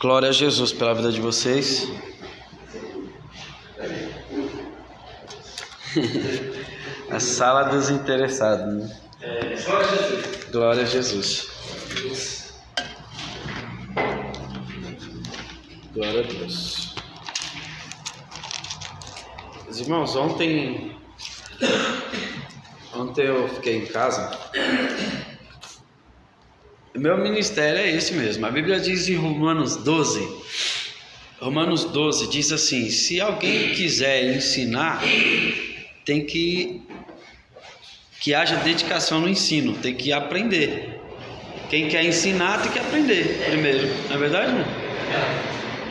Glória a Jesus pela vida de vocês. A sala dos interessados, né? Glória a Jesus. Glória a Deus. Os irmãos, ontem eu fiquei em casa. Meu ministério é esse mesmo. A Bíblia diz em Romanos 12, diz assim: se alguém quiser ensinar, tem que haja dedicação no ensino, tem que aprender. Quem quer ensinar tem que aprender primeiro, não é verdade, irmão?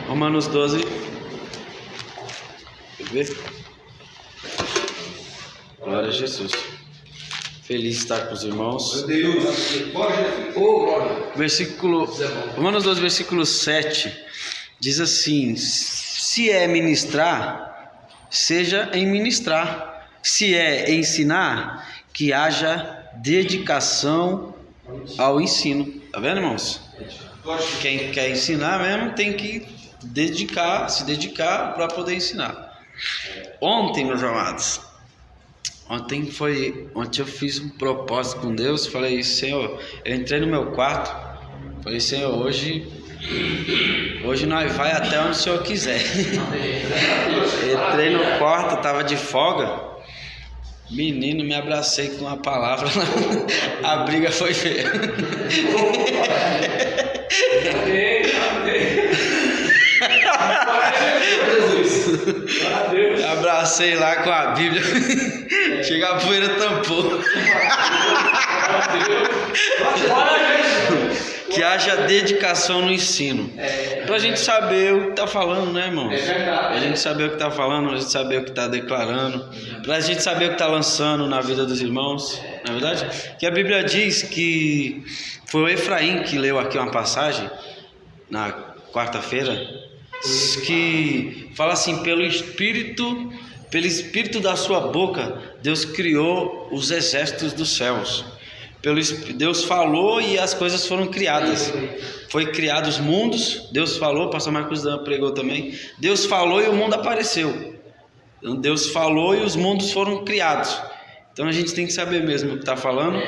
Romanos 12. Quer ver? Glória a Jesus. Feliz estar com os irmãos. Romanos 12, versículo 7 diz assim: se é ministrar, seja em ministrar. Se é ensinar, que haja dedicação ao ensino. Tá vendo, irmãos? Quem quer ensinar mesmo tem que se dedicar para poder ensinar. Ontem, meus amados, Ontem eu fiz um propósito com Deus. Falei: Senhor, eu entrei no meu quarto. Falei: Senhor, hoje nós vai até onde o Senhor quiser. Entrei no quarto, estava de folga. Menino, me abracei com uma palavra. A briga foi feia. Me abracei lá com a Bíblia. Chega a poeira, tampou. Que haja dedicação no ensino. Pra gente saber o que tá falando, né, irmão? Pra gente saber o que tá falando, pra gente saber o que tá declarando, pra gente saber o que tá lançando na vida dos irmãos. Não é verdade? Que a Bíblia diz que foi o Efraim que leu aqui uma passagem na quarta-feira, que fala assim: pelo Espírito da sua boca, Deus criou os exércitos dos céus. Deus falou e as coisas foram criadas. Foi criado os mundos. Deus falou, o pastor Marcos Dan pregou também. Deus falou e o mundo apareceu. Então, Deus falou e os mundos foram criados. Então a gente tem que saber mesmo o que está falando.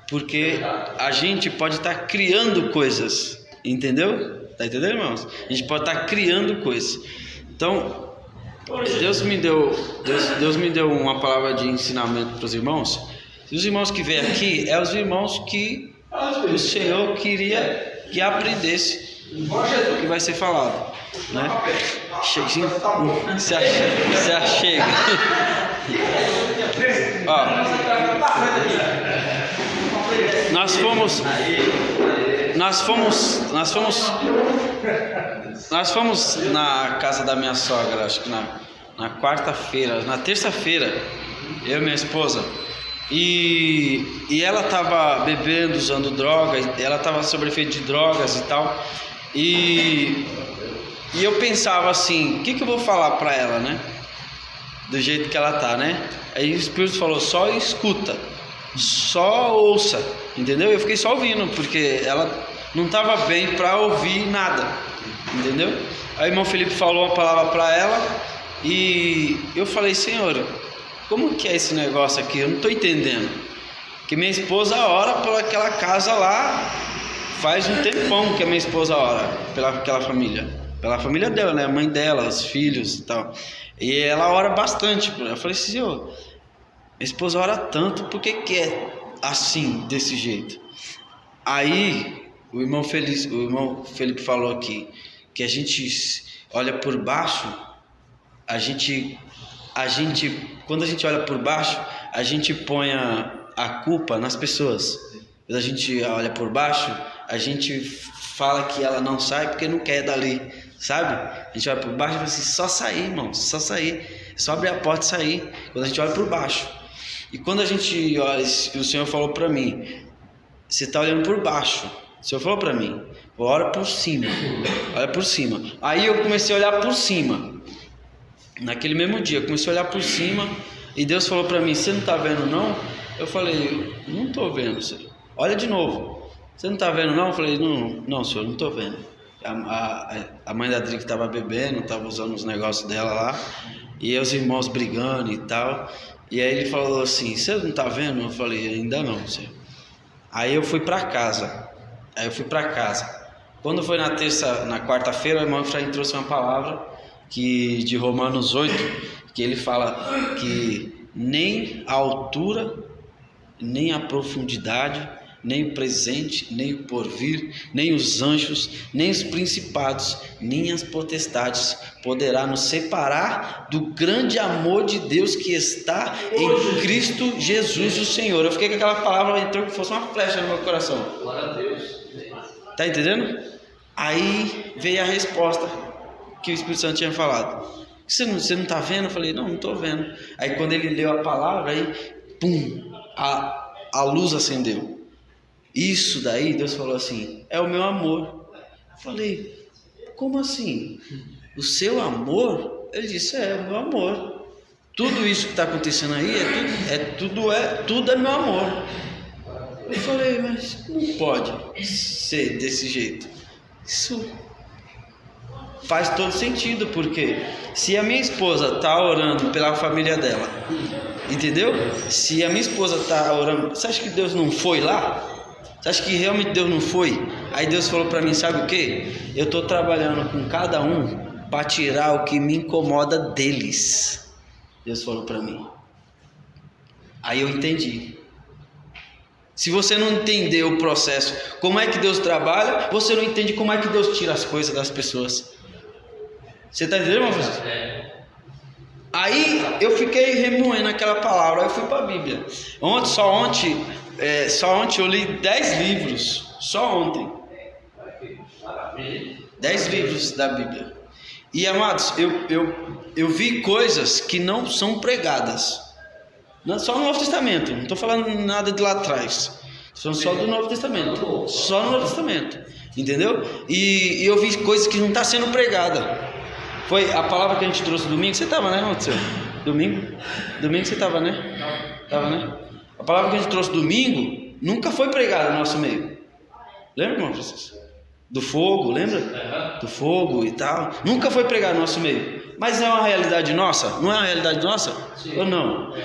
Porque a gente pode estar criando coisas. Entendeu? Tá entendendo, irmãos? A gente pode estar criando coisas. Então, Deus me deu uma palavra de ensinamento para os irmãos. E os irmãos que vêm aqui os irmãos que o Senhor queria que aprendesse o que vai ser falado, né? Se achega. Ó, nós fomos na casa da minha sogra, acho que na quarta-feira, na terça-feira, eu e minha esposa, e ela estava bebendo, usando drogas, ela estava sob efeito de drogas e tal, e eu pensava assim: o que eu vou falar para ela, né? Do jeito que ela tá, né? Aí o Espírito falou: só escuta, só ouça, entendeu? Eu fiquei só ouvindo, porque ela não estava bem para ouvir nada, entendeu? Aí o irmão Felipe falou uma palavra para ela e eu falei: Senhor, como que é esse negócio aqui? Eu não estou entendendo. Que minha esposa ora por aquela casa lá, faz um tempão que a minha esposa ora pela família dela, né? A mãe dela, os filhos e tal. E ela ora bastante. Eu falei: Senhor, minha esposa ora tanto, por que é assim, desse jeito? Aí o irmão Felipe falou aqui que a gente olha por baixo, quando a gente olha por baixo, a gente põe a culpa nas pessoas. Quando a gente olha por baixo, a gente fala que ela não sai porque não quer dali, sabe? A gente olha por baixo e fala assim: só sair, irmão, só sair, só abrir a porta e sair. Quando a gente olha por baixo. E quando a gente olha, o Senhor falou para mim: você está olhando por baixo. O Senhor falou para mim: olha por cima. Aí eu comecei a olhar por cima. Naquele mesmo dia, eu comecei a olhar por cima. E Deus falou para mim: você não está vendo não? Eu falei: não estou vendo, Senhor. Olha de novo. você não tá vendo não? Eu falei, não, senhor, não tô vendo. A mãe da Adri que tava bebendo, tava usando os negócios dela lá, e os irmãos brigando e tal. E aí ele falou assim, você não tá vendo? Eu falei, ainda não, senhor. Aí eu fui para casa. Quando foi na quarta-feira, o irmão Efraim trouxe uma palavra de Romanos 8, que ele fala que nem a altura, nem a profundidade, nem o presente, nem o porvir, nem os anjos, nem os principados, nem as potestades poderá nos separar do grande amor de Deus que está em Cristo Jesus o Senhor. Eu fiquei com aquela palavra, entrou que fosse uma flecha no meu coração. Glória a Deus. Tá entendendo? Aí veio a resposta que o Espírito Santo tinha falado. Você não tá vendo? Eu falei, não tô vendo. Aí quando ele leu a palavra, aí pum, a luz acendeu. Isso daí, Deus falou assim, é o meu amor. Eu falei, como assim? O seu amor? Ele disse, é o meu amor. Tudo isso que está acontecendo aí, tudo é meu amor. Eu falei, mas não pode ser desse jeito. Isso faz todo sentido, porque se a minha esposa está orando pela família dela, entendeu? Se a minha esposa está orando, você acha que Deus não foi lá? Você acha que realmente Deus não foi? Aí Deus falou para mim, sabe o que? Eu estou trabalhando com cada um para tirar o que me incomoda deles. Deus falou para mim. Aí eu entendi. Se você não entender o processo, como é que Deus trabalha, você não entende como é que Deus tira as coisas das pessoas. Você está entendendo, meu filho? Aí eu fiquei remoendo aquela palavra, aí eu fui para a Bíblia. Só ontem eu li 10 livros, só ontem. 10 livros da Bíblia. E amados, eu vi coisas que não são pregadas. Só no Novo Testamento, não estou falando nada de lá atrás. São só do Novo Testamento. Só no Novo Testamento. Entendeu? E eu vi coisas que não estão sendo pregadas. Foi a palavra que a gente trouxe domingo. Você estava, né, Monteiro? Domingo você estava, né? Estava, né? A palavra que a gente trouxe domingo nunca foi pregada no nosso meio. Lembra, irmão Francisco? Do fogo, lembra? Do fogo e tal. Nunca foi pregado no nosso meio. Mas não é uma realidade nossa? Não é uma realidade nossa? Sim. Ou não?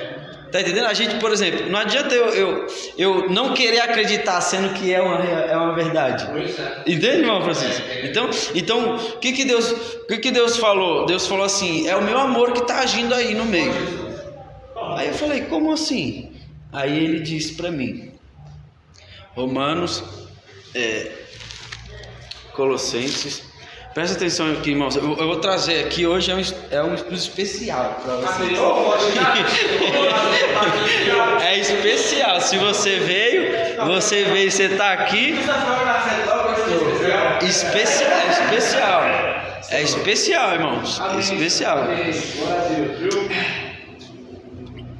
Tá entendendo? A gente, por exemplo, não adianta eu não querer acreditar sendo que é uma verdade. Entende, irmão Francisco? Então o que Deus falou? Deus falou assim, é o meu amor que está agindo aí no meio. Aí eu falei, como assim? Aí ele disse para mim, Romanos, Colossenses, presta atenção aqui, irmãos, eu vou trazer aqui, hoje é um estudo especial para vocês. É especial, se você veio, você está aqui, é especial, irmãos, é especial.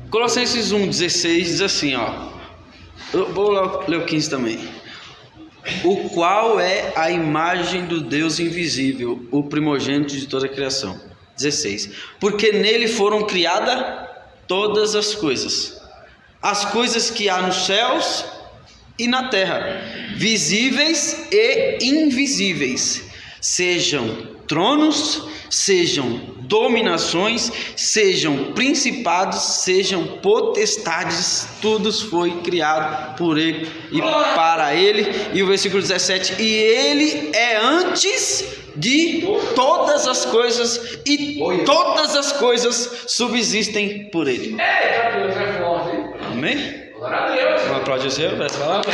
Colossenses 1,16 diz assim, ó. Eu vou ler o 15 também. O qual é a imagem do Deus invisível, o primogênito de toda a criação. 16. Porque nele foram criadas todas as coisas que há nos céus e na terra, visíveis e invisíveis, sejam tronos, sejam dominações, sejam principados, sejam potestades, tudo foi criado por ele e para ele. E o versículo 17, e ele é antes de todas as coisas, e todas as coisas subsistem por ele. Eita, Deus é forte, hein? Amém? Glória a Deus. Vamos aplaudir o Senhor para essa palavra?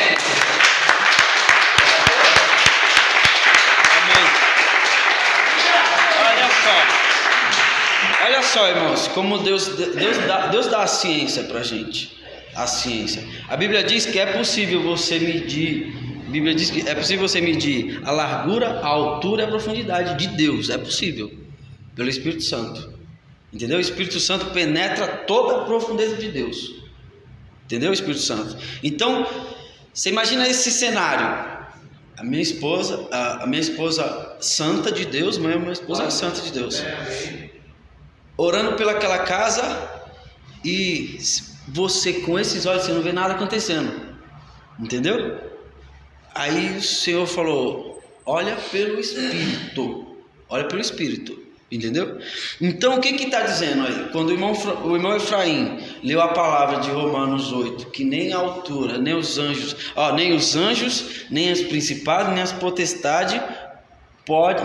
Olha só, irmãos, como Deus dá a ciência para a gente. A ciência. A Bíblia diz que é possível você medir. A Bíblia diz que é possível você medir a largura, a altura e a profundidade de Deus. É possível. Pelo Espírito Santo. Entendeu? O Espírito Santo penetra toda a profundeza de Deus. Entendeu? O Espírito Santo. Então, você imagina esse cenário. A minha esposa santa de Deus, mas a minha esposa é santa de Deus. Orando pelaquela casa e você com esses olhos, você não vê nada acontecendo. Entendeu? Aí o Senhor falou: olha pelo Espírito. Olha pelo Espírito. Entendeu? Então o que está dizendo aí? Quando o irmão Efraim leu a palavra de Romanos 8, que nem a altura, nem os anjos, nem os principados, nem as potestades,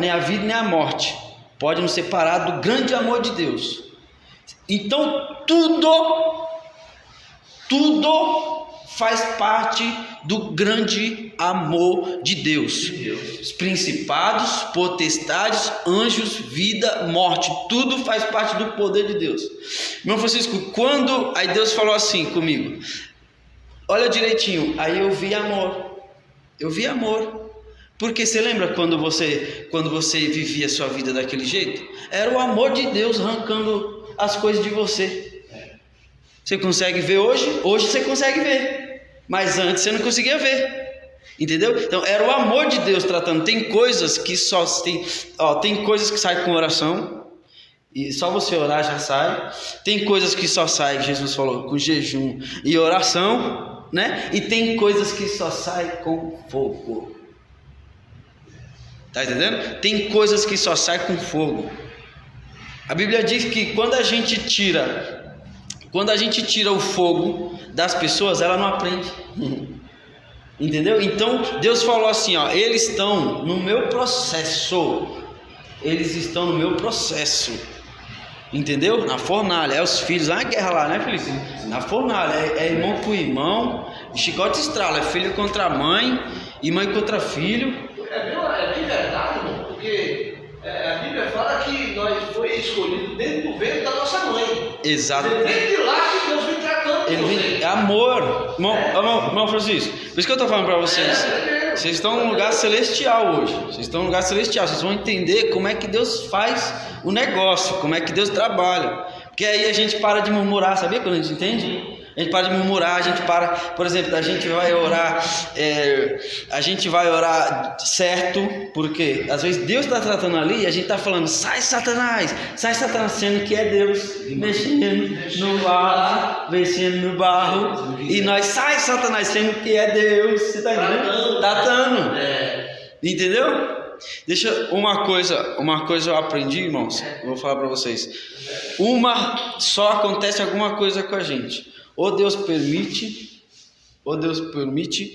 nem a vida nem a morte, pode nos separar do grande amor de Deus. Então tudo faz parte do grande amor de Deus. Os principados, potestades, anjos, vida, morte, tudo faz parte do poder de Deus. Irmão Francisco, aí Deus falou assim comigo, olha direitinho, aí eu vi amor, porque você lembra quando você vivia a sua vida daquele jeito? Era o amor de Deus arrancando as coisas de você. Você consegue ver hoje? Hoje você consegue ver. Mas antes você não conseguia ver. Entendeu? Então era o amor de Deus tratando. Tem coisas que tem coisas que saem com oração. E só você orar já sai. Tem coisas que só saem, Jesus falou, com jejum e oração, né? E tem coisas que só saem com fogo. Tá entendendo? Tem coisas que só saem com fogo. A Bíblia diz que quando a gente tira o fogo das pessoas, ela não aprende. Entendeu? Então Deus falou assim, eles estão no meu processo. Entendeu? Na fornalha, é os filhos, na guerra lá, né, Felipe? Na fornalha, é irmão com irmão, chicote estrala, é filho contra mãe e mãe contra filho. É bem verdade, irmão, porque a Bíblia fala que nós foi escolhido dentro do ventre da nossa mãe. Exato. Desde lá que Deus vem tratando É amor. Irmão Francisco, por isso que eu estou falando para vocês. Vocês estão num lugar celestial hoje. Vocês vão entender como é que Deus faz o negócio, como é que Deus trabalha. Porque aí a gente para de murmurar, sabia quando a gente entende? A gente para de murmurar, a gente para, por exemplo, a gente vai orar certo, porque às vezes Deus está tratando ali e a gente está falando, sai Satanás, sendo que é Deus mexendo no barro, e nós, sai Satanás, sendo que é Deus, você está entendendo? Tratando, entendeu? Uma coisa eu aprendi, irmãos, eu vou falar para vocês, só acontece alguma coisa com a gente. Ou Deus permite,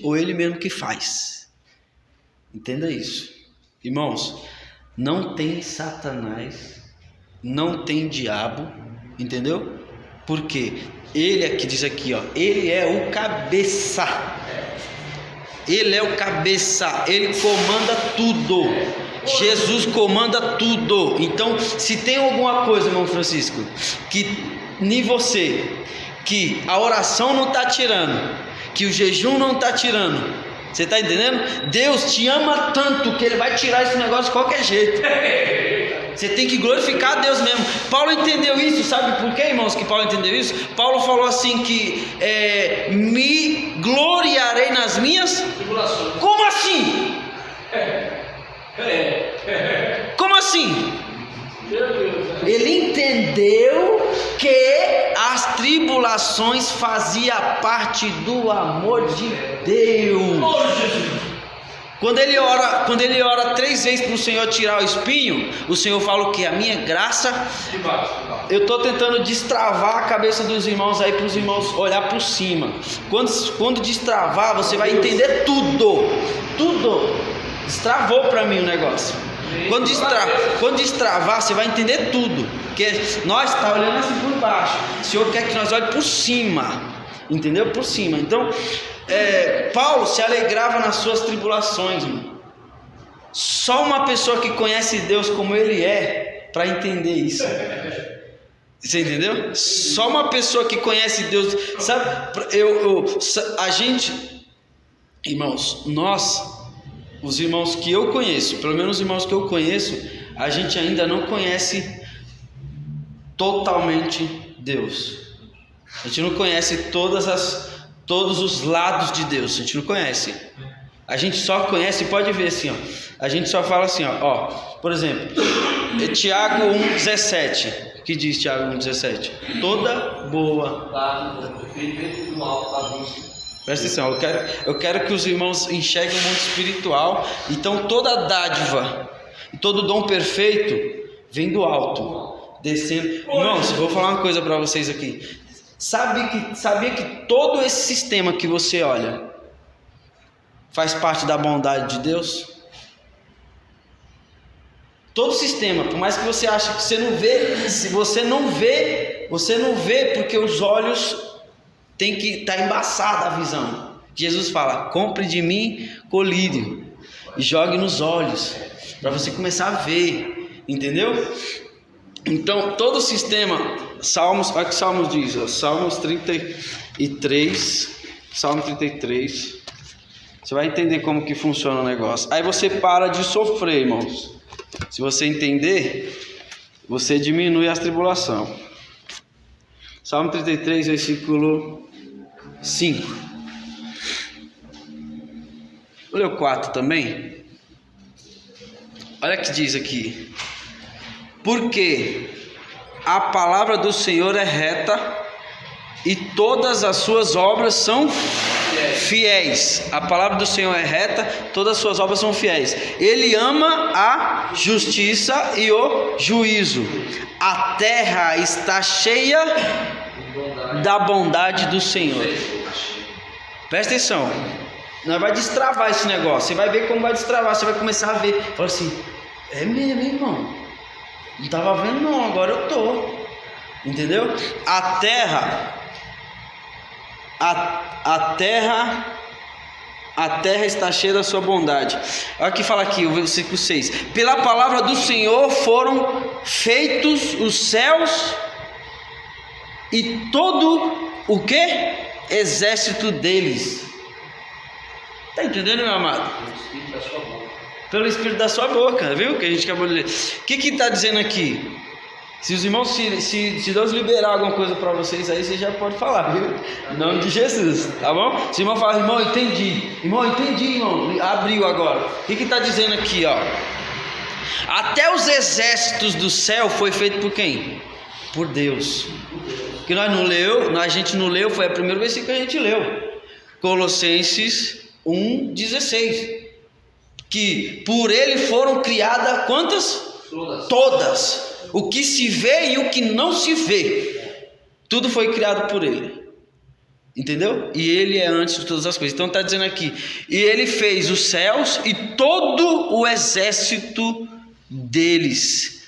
ou Ele mesmo que faz. Entenda isso. Irmãos, não tem Satanás, não tem diabo, entendeu? Porque Ele aqui diz aqui, Ele é o cabeça. Ele é o cabeça, Ele comanda tudo. Jesus comanda tudo. Então, se tem alguma coisa, irmão Francisco, que em você, que a oração não está tirando, que o jejum não está tirando, você está entendendo? Deus te ama tanto que Ele vai tirar esse negócio de qualquer jeito. Você tem que glorificar a Deus mesmo. Paulo entendeu isso, sabe por quê, irmãos, que Paulo entendeu isso? Paulo falou assim que me gloriarei nas minhas tribulações. Como assim? Como assim? Ele entendeu que as tribulações faziam parte do amor de Deus. Quando ele ora 3 vezes para o Senhor tirar o espinho, o Senhor fala o que? A minha graça. Eu estou tentando destravar a cabeça dos irmãos aí, para os irmãos olhar por cima. Quando destravar, você vai entender tudo. Destravou para mim o negócio. Quando destravar, você vai entender tudo. Porque nós estamos olhando assim por baixo. O Senhor quer que nós olhemos por cima. Entendeu? Por cima. Então, Paulo se alegrava nas suas tribulações, irmão. Só uma pessoa que conhece Deus como Ele é, para entender isso. Você entendeu? Só uma pessoa que conhece Deus. Sabe, a gente, irmãos, os irmãos que eu conheço, pelo menos os irmãos que eu conheço, a gente ainda não conhece totalmente Deus. A gente não conhece todos os lados de Deus. A gente não conhece. A gente só conhece, pode ver assim, a gente só fala assim, por exemplo, Tiago 1,17. Que diz Tiago 1,17? Toda boa. Presta atenção, eu quero que os irmãos enxerguem o mundo espiritual. Então toda dádiva, todo dom perfeito vem do alto, descendo. Irmãos, eu vou falar uma coisa para vocês aqui. Sabia que todo esse sistema que você olha faz parte da bondade de Deus? Todo sistema, por mais que você ache que você não vê, se você não vê porque os olhos tem que estar embaçada a visão. Jesus fala: compre de mim colírio e jogue nos olhos, para você começar a ver, entendeu? Então todo o sistema, Salmos, olha o que Salmos diz, ó, Salmos 33, Salmo 33, você vai entender como que funciona o negócio. Aí você para de sofrer, irmãos. Se você entender, você diminui a tribulação. Salmo 33, versículo 5. Olha o 4 também. Olha o que diz aqui. Porque a palavra do Senhor é reta e todas as suas obras são fiéis. A palavra do Senhor é reta, todas as suas obras são fiéis. Ele ama a justiça e o juízo. A terra está cheia da bondade do Senhor. Presta atenção. Nós vai destravar esse negócio. Você vai ver como vai destravar. Você vai começar a ver. Fala assim: é mesmo, irmão? Não estava vendo não, agora eu tô. Entendeu? A terra está cheia da sua bondade. Olha o que fala aqui, o versículo 6. Pela palavra do Senhor foram feitos os céus e todo o que? Exército deles. Está entendendo, meu amado? Pelo Espírito da sua boca, viu? Que a gente acabou de ler. O que está dizendo aqui? Se os irmãos, se Deus liberar alguma coisa para vocês aí, você já pode falar, viu? Em nome de Jesus, tá bom? Se o irmão falar: irmão, entendi, irmão, abriu agora. O que está dizendo aqui, ó? Até os exércitos do céu foi feito por quem? Por Deus. Que a gente não leu, foi o primeiro versículo que a gente leu. Colossenses 1,16. Que por ele foram criadas quantas? Todas. O que se vê e o que não se vê, tudo foi criado por ele. Entendeu? E ele é antes de todas as coisas. Então está dizendo aqui: e ele fez os céus e todo o exército deles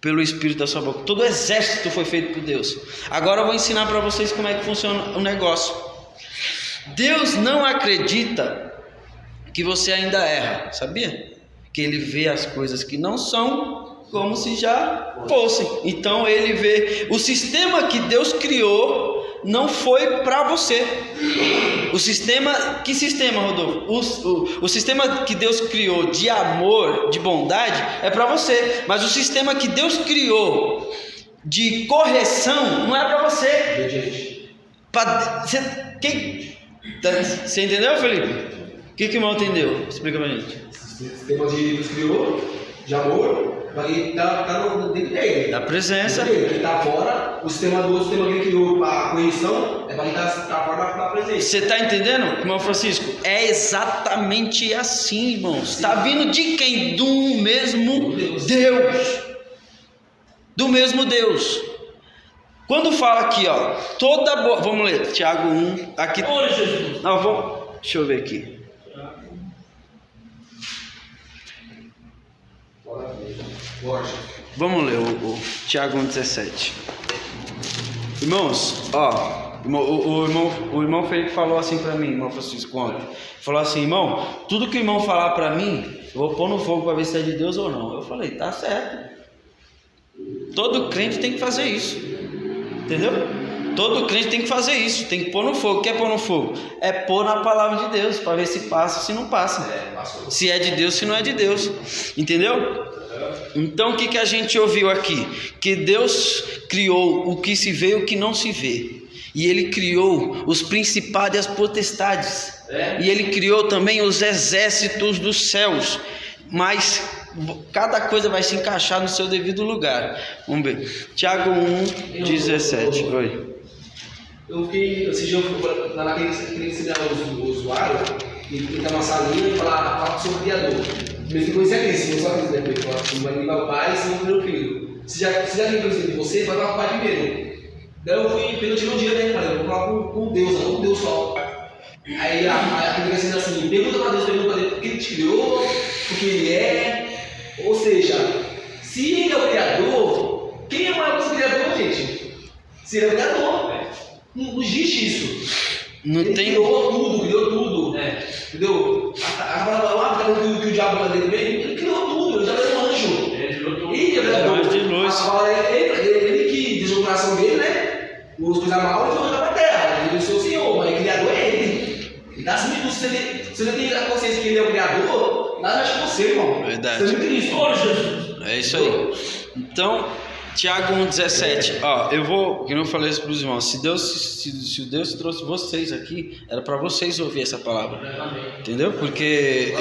pelo Espírito da sua boca. Todo o exército foi feito por Deus. Agora eu vou ensinar para vocês como é que funciona o negócio. Deus não acredita que você ainda erra, sabia? Que ele vê as coisas que não são como se já fossem. Então ele vê o sistema que Deus criou não foi para você. O sistema, que sistema, Rodolfo? O sistema que Deus criou de amor, de bondade, é para você. Mas o sistema que Deus criou de correção não é para você. Você entendeu, Felipe? O que o irmão entendeu? Explica pra gente. O sistema de Deus criou de amor está dentro dele. Da presença. Ele está fora. O sistema que ele criou para a correção é para ele estar fora da presença. Você está entendendo, irmão Francisco? É exatamente assim, irmãos. Está vindo de quem? Do mesmo Deus. Do mesmo Deus. Quando fala aqui, ó, vamos ler, Tiago 1, aqui. Deixa eu ver aqui. Vamos ler o Tiago 1,17. Irmãos, ó, o irmão Felipe falou assim para mim, irmão Francisco, ontem. Falou assim: irmão, tudo que o irmão falar para mim, eu vou pôr no fogo para ver se é de Deus ou não. Eu falei: tá certo. Todo crente tem que fazer isso. Entendeu? Todo crente tem que fazer isso, tem que pôr no fogo. O que é pôr no fogo? É pôr na palavra de Deus, para ver se passa, se não passa. Se é de Deus, se não é de Deus. Entendeu? Então o que a gente ouviu aqui? Que Deus criou o que se vê e o que não se vê. E Ele criou os principados e as potestades. E Ele criou também os exércitos dos céus. Mas cada coisa vai se encaixar no seu devido lugar. Vamos ver. Tiago 1,17. Oi. Eu fiquei, esse dia eu fui lá queria ensinar o usuário, entrar numa salinha e falar com o seu criador. Primeiro tem coisa isso, não só isso, né? Você vai ligar o pai e você vai primeiro filho. Se já liga de você, vai falar com o pai primeiro. Daí eu fui, pelo tirou um dia, né? Falei, eu vou falar com Deus, não com Deus só. Aí a criança diz assim, pergunta pra Deus por que ele te criou, por que ele é. Ou seja, se ele é o criador, quem é o maior que o criador, gente? Se ele é o criador, não existe isso. Não ele tem... criou tudo. Entendeu? A palavra que o diabo vai dentro dele, ele criou tudo, ele já era um anjo. Ele é o criador. De luz. Ele que desejou o coração dele, né? Os coisas mal, ele foi jogar pra terra. Ele é o seu Senhor, mas o criador é ele. Ele dá assim tudo. Se você tem a consciência que ele é o criador, nada mais que você, irmão. Verdade. Você é muito Cristo. É isso aí. Então, Tiago 1,17. Ó, eu vou, que eu não falei isso para os irmãos. Se Deus trouxe vocês aqui, era para vocês ouvir essa palavra. Entendeu? Porque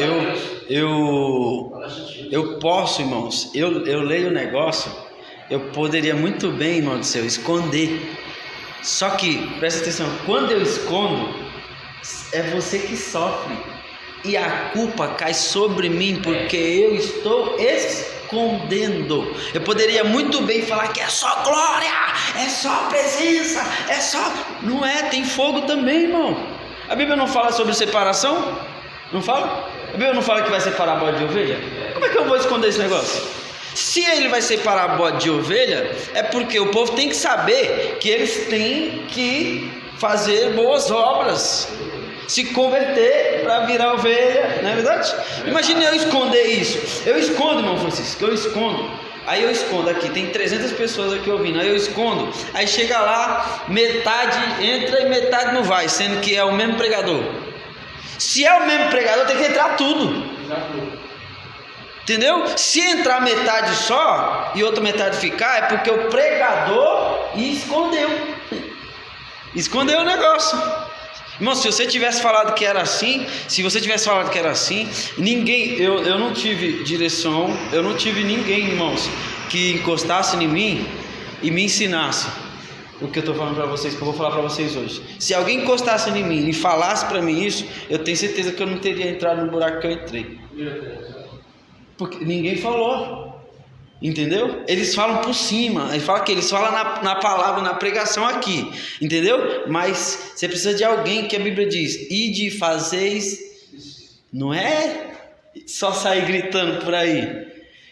eu posso, irmãos, eu leio o negócio, eu poderia muito bem, irmão do céu, esconder. Só que, presta atenção, quando eu escondo, é você que sofre. E a culpa cai sobre mim, porque eu estou escondendo. Eu poderia muito bem falar que é só glória, é só presença, é só... Não é, tem fogo também, irmão. A Bíblia não fala sobre separação? Não fala? A Bíblia não fala que vai separar bode de ovelha? Como é que eu vou esconder esse negócio? Se ele vai separar bode de ovelha, é porque o povo tem que saber que eles têm que fazer boas obras, se converter para virar ovelha, não é verdade? Imagine eu esconder isso. Eu escondo, irmão Francisco, eu escondo. Aí eu escondo aqui, tem 300 pessoas aqui ouvindo, aí eu escondo. Aí chega lá, metade entra e metade não vai, sendo que é o mesmo pregador. Se é o mesmo pregador, tem que entrar tudo. Entendeu? Se entrar metade só e outra metade ficar, é porque o pregador escondeu. Escondeu o negócio. Irmão, se você tivesse falado que era assim, ninguém, eu não tive direção, eu não tive ninguém, irmãos, que encostasse em mim e me ensinasse o que eu estou falando para vocês, que eu vou falar para vocês hoje. Se alguém encostasse em mim e falasse para mim isso, eu tenho certeza que eu não teria entrado no buraco que eu entrei. Porque ninguém falou. Entendeu? Eles falam por cima, eles falam na palavra, na pregação aqui, entendeu? Mas você precisa de alguém que a Bíblia diz, ide fazeis, não é só sair gritando por aí,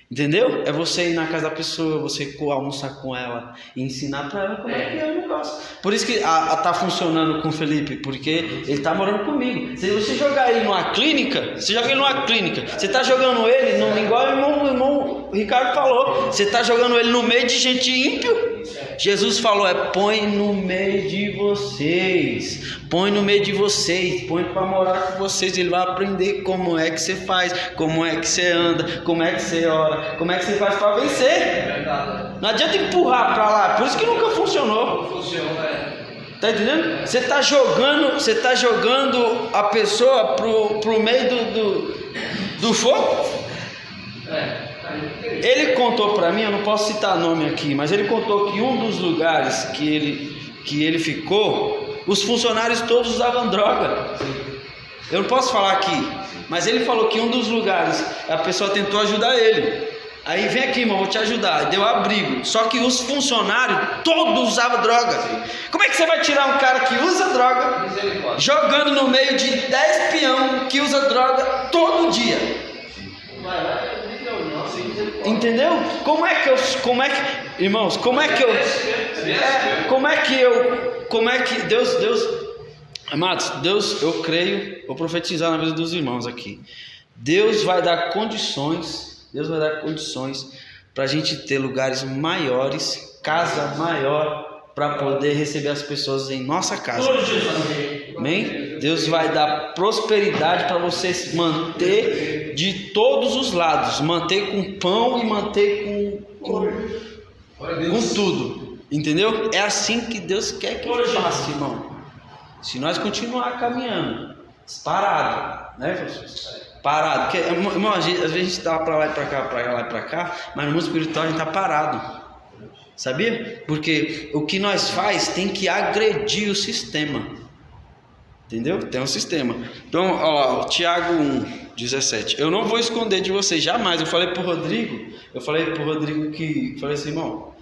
entendeu? É você ir na casa da pessoa, você almoçar com ela e ensinar para ela como é que é o negócio. Por isso que tá funcionando com o Felipe, porque ele tá morando comigo. Se você jogar ele numa clínica, você tá jogando ele, igual o irmão Ricardo falou, você tá jogando ele no meio de gente ímpio. Jesus falou, põe no meio de vocês, põe para morar com vocês. Ele vai aprender como é que você faz, como é que você anda, como é que você ora, como é que você faz para vencer. Não adianta empurrar para lá, por isso que nunca funcionou. Tá entendendo? Você tá jogando a pessoa pro meio do fogo. Ele contou para mim, eu não posso citar nome aqui, mas ele contou que um dos lugares que ele ficou, os funcionários todos usavam droga. Eu não posso falar aqui, mas ele falou que um dos lugares a pessoa tentou ajudar ele. Aí vem aqui, irmão, vou te ajudar. Deu abrigo. Só que os funcionários todos usavam droga. Como é que você vai tirar um cara que usa droga, jogando no meio de 10 peão que usa droga todo dia? Entendeu? Irmãos, amados, Deus, eu creio, vou profetizar na vida dos irmãos aqui. Deus vai dar condições para a gente ter lugares maiores, casa maior, para poder receber as pessoas em nossa casa. Amém? Deus vai dar prosperidade para você manter de todos os lados, manter com pão e manter com tudo, entendeu? É assim que Deus quer que eu faça, irmão. Se nós continuar caminhando parado, né, professor? Parado, porque, irmão, às vezes a gente está para lá e para cá, mas no mundo espiritual a gente está parado. Sabia? Porque o que nós faz tem que agredir o sistema. Entendeu? Tem um sistema. Então, olha lá, Tiago 1:17. Eu não vou esconder de vocês, jamais. Eu falei pro Rodrigo que, falei assim, irmão,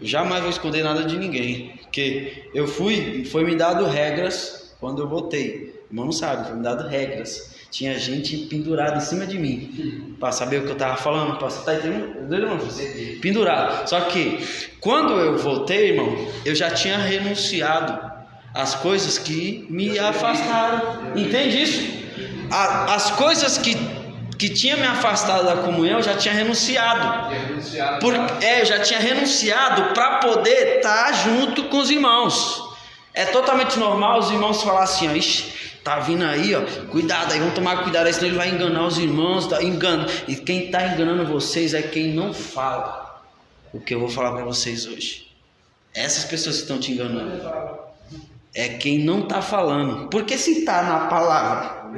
eu jamais vou esconder nada de ninguém. Porque foi me dado regras quando eu votei. O irmão não sabe, foi me dado regras. Tinha gente pendurada em cima de mim para saber o que eu tava falando. Você tá entendendo, irmão? Pendurado. Só que quando eu votei, irmão, eu já tinha renunciado às coisas que me afastaram. Entende isso? As coisas que tinha me afastado da comunhão, eu já tinha renunciado. Eu já tinha renunciado para poder estar junto com os irmãos. É totalmente normal os irmãos falar assim, ó, ixi, tá vindo aí, ó, cuidado aí, vamos tomar cuidado aí, senão ele vai enganar os irmãos, engana. E quem tá enganando vocês é quem não fala o que eu vou falar para vocês hoje. Essas pessoas que estão te enganando é quem não tá falando. Porque se tá na palavra,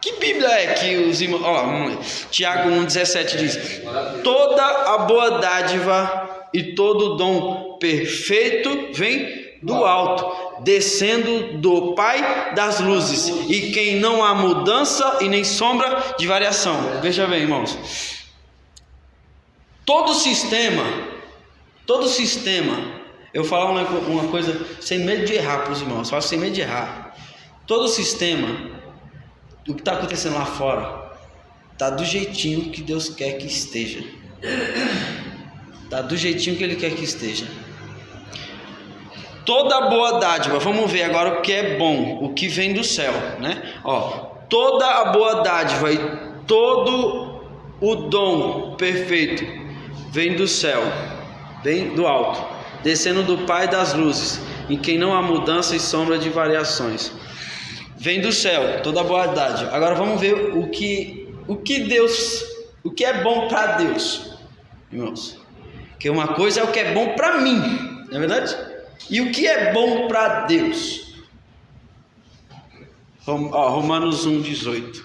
que Bíblia é que os irmãos... Olha lá, vamos ler. Tiago 1:17 diz: toda a boa dádiva e todo dom perfeito vem do alto, descendo do Pai das luzes, e quem não há mudança e nem sombra de variação. Veja bem, irmãos, todo sistema, eu falo uma coisa sem medo de errar para os irmãos, falo sem medo de errar. Todo sistema, o que está acontecendo lá fora, está do jeitinho que Deus quer que esteja. Está do jeitinho que Ele quer que esteja. Toda boa dádiva, vamos ver agora o que é bom, o que vem do céu, né? Toda a boa dádiva e todo o dom perfeito vem do céu, vem do alto, descendo do Pai das luzes, em quem não há mudança e sombra de variações. Vem do céu, toda a boa dádiva. Agora vamos ver o que é bom para Deus, irmãos. Que uma coisa é o que é bom para mim, não é verdade? E o que é bom para Deus? Romanos 1:18.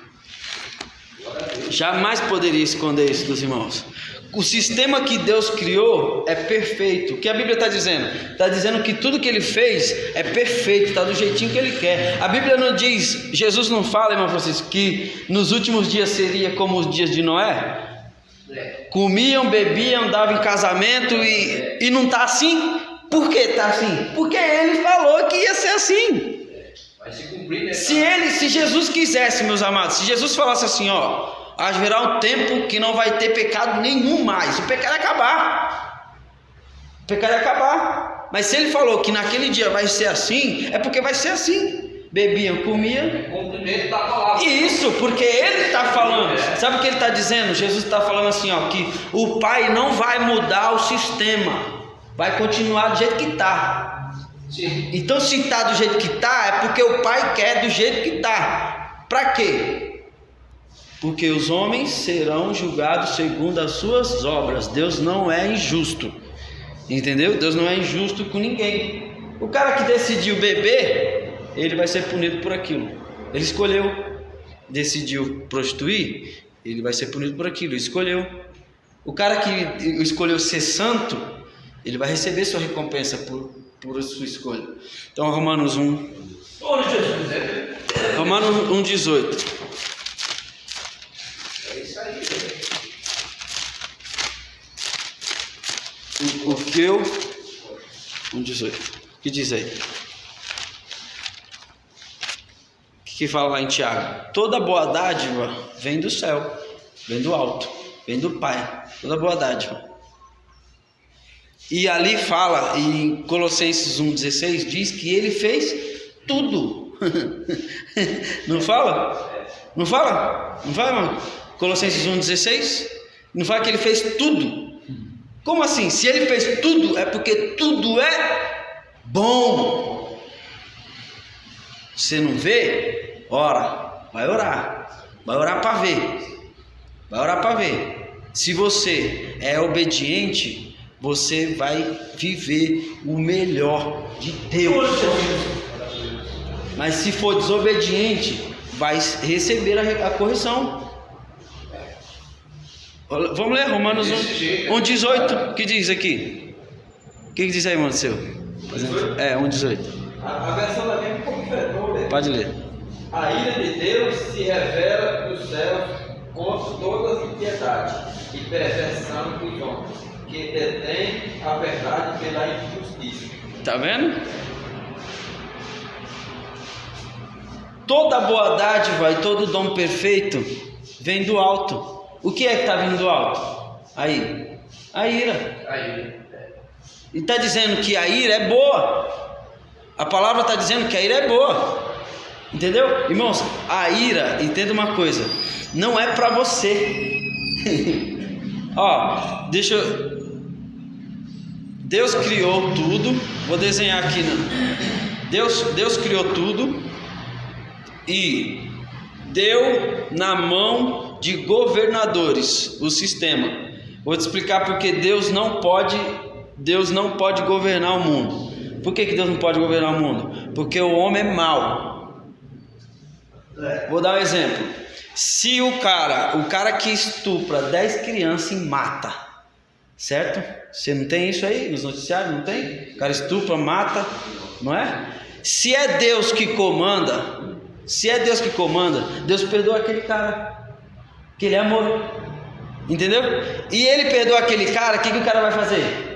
Jamais poderia esconder isso dos irmãos. O sistema que Deus criou é perfeito. O que a Bíblia está dizendo? Está dizendo que tudo que Ele fez é perfeito, está do jeitinho que Ele quer. A Bíblia não diz, Jesus não fala, irmão Francisco, que nos últimos dias seria como os dias de Noé? Comiam, bebiam, andavam em casamento e não está assim? Por que está assim? Porque Ele falou que ia ser assim. Vai se cumprir, né? Se Jesus quisesse, meus amados, se Jesus falasse assim, haverá um tempo que não vai ter pecado nenhum mais, o pecado ia acabar. Mas se Ele falou que naquele dia vai ser assim, é porque vai ser assim. Bebiam, comiam. Cumprimento da palavra. Isso, porque Ele está falando. Sabe o que Ele está dizendo? Jesus está falando assim, que o Pai não vai mudar o sistema, vai continuar do jeito que está. Então, se está do jeito que está, é porque o Pai quer do jeito que está. Para quê? Porque os homens serão julgados segundo as suas obras. Deus não é injusto. Entendeu? Deus não é injusto com ninguém. O cara que decidiu beber, ele vai ser punido por aquilo. Ele escolheu. Decidiu prostituir, ele vai ser punido por aquilo. Ele escolheu. O cara que escolheu ser santo, ele vai receber sua recompensa por sua escolha. Então, Romanos 1:18. É isso aí, velho. O que eu... 1:18. O que diz aí? O que fala lá em Tiago? Toda boa dádiva vem do céu, vem do alto, vem do Pai. Toda boa dádiva. E ali fala, em Colossenses 1:16, diz que Ele fez tudo. Não fala? Não fala? Não fala, irmão? Colossenses 1:16? Não fala que Ele fez tudo? Como assim? Se Ele fez tudo, é porque tudo é bom. Você não vê? Ora, vai orar. Vai orar para ver. Vai orar para ver. Se você é obediente, você vai viver o melhor de Deus. Mas se for desobediente, vai receber a correção. Vamos ler Romanos 1,18. O que diz aqui? O que diz aí, mano, seu? 1,18. A versão da Bíblia ficou diferente. Pode ler. A ira de Deus se revela dos céus contra todas as impiedades e perversão dos homens, que detém a verdade pela injustiça. Tá vendo? Toda boa dádiva e todo dom perfeito vem do alto. O que é que está vindo do alto? Aí, a ira. E está dizendo que a ira é boa. A palavra está dizendo que a ira é boa. Entendeu? Irmãos, a ira, entenda uma coisa, não é para você. Ó, Deus criou tudo. Vou desenhar aqui, Deus criou tudo e deu na mão de governadores o sistema. Vou te explicar porque Deus não pode governar o mundo. Por que Deus não pode governar o mundo? Porque o homem é mau. Vou dar um exemplo. Se o cara que estupra 10 crianças e mata, certo? Você não tem isso aí nos noticiários? Não tem? O cara estupra, mata, não é? Se é Deus que comanda, Deus perdoa aquele cara, que ele é amor, entendeu? E ele perdoa aquele cara, o que o cara vai fazer?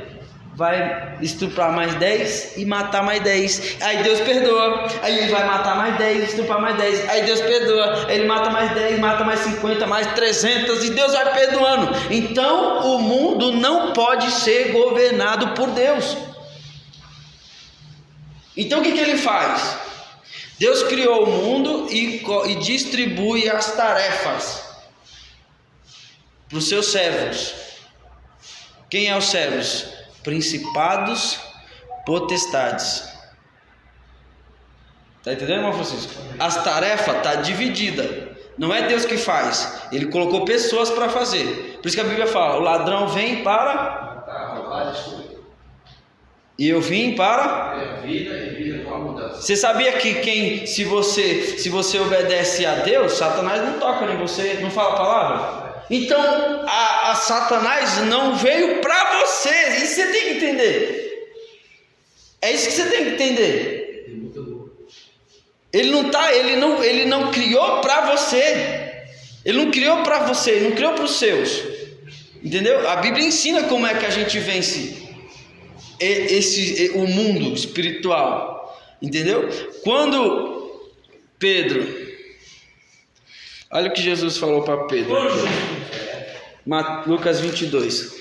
Vai estuprar mais 10 e matar mais 10. Aí Deus perdoa. Aí ele vai matar mais 10, estuprar mais 10. Aí Deus perdoa. Aí ele mata mais 10, mata mais 50, mais 300. E Deus vai perdoando. Então o mundo não pode ser governado por Deus. Então o que ele faz? Deus criou o mundo e distribui as tarefas para os seus servos. Quem é os servos? Principados, potestades. Tá entendendo, irmão Francisco? As tarefas tá dividida. Não é Deus que faz. Ele colocou pessoas para fazer. Por isso que a Bíblia fala: o ladrão vem para e eu vim para vida e vida com abundância. Você sabia que se você obedece a Deus, Satanás não toca em você, não fala a palavra? Então a Satanás não veio para você. Isso você tem que entender. É isso que você tem que entender. Ele não criou para você. Ele não criou para você, ele não criou para os seus. Entendeu? A Bíblia ensina como é que a gente vence o mundo espiritual. Entendeu? Quando Pedro, olha o que Jesus falou para Pedro. Lucas 22.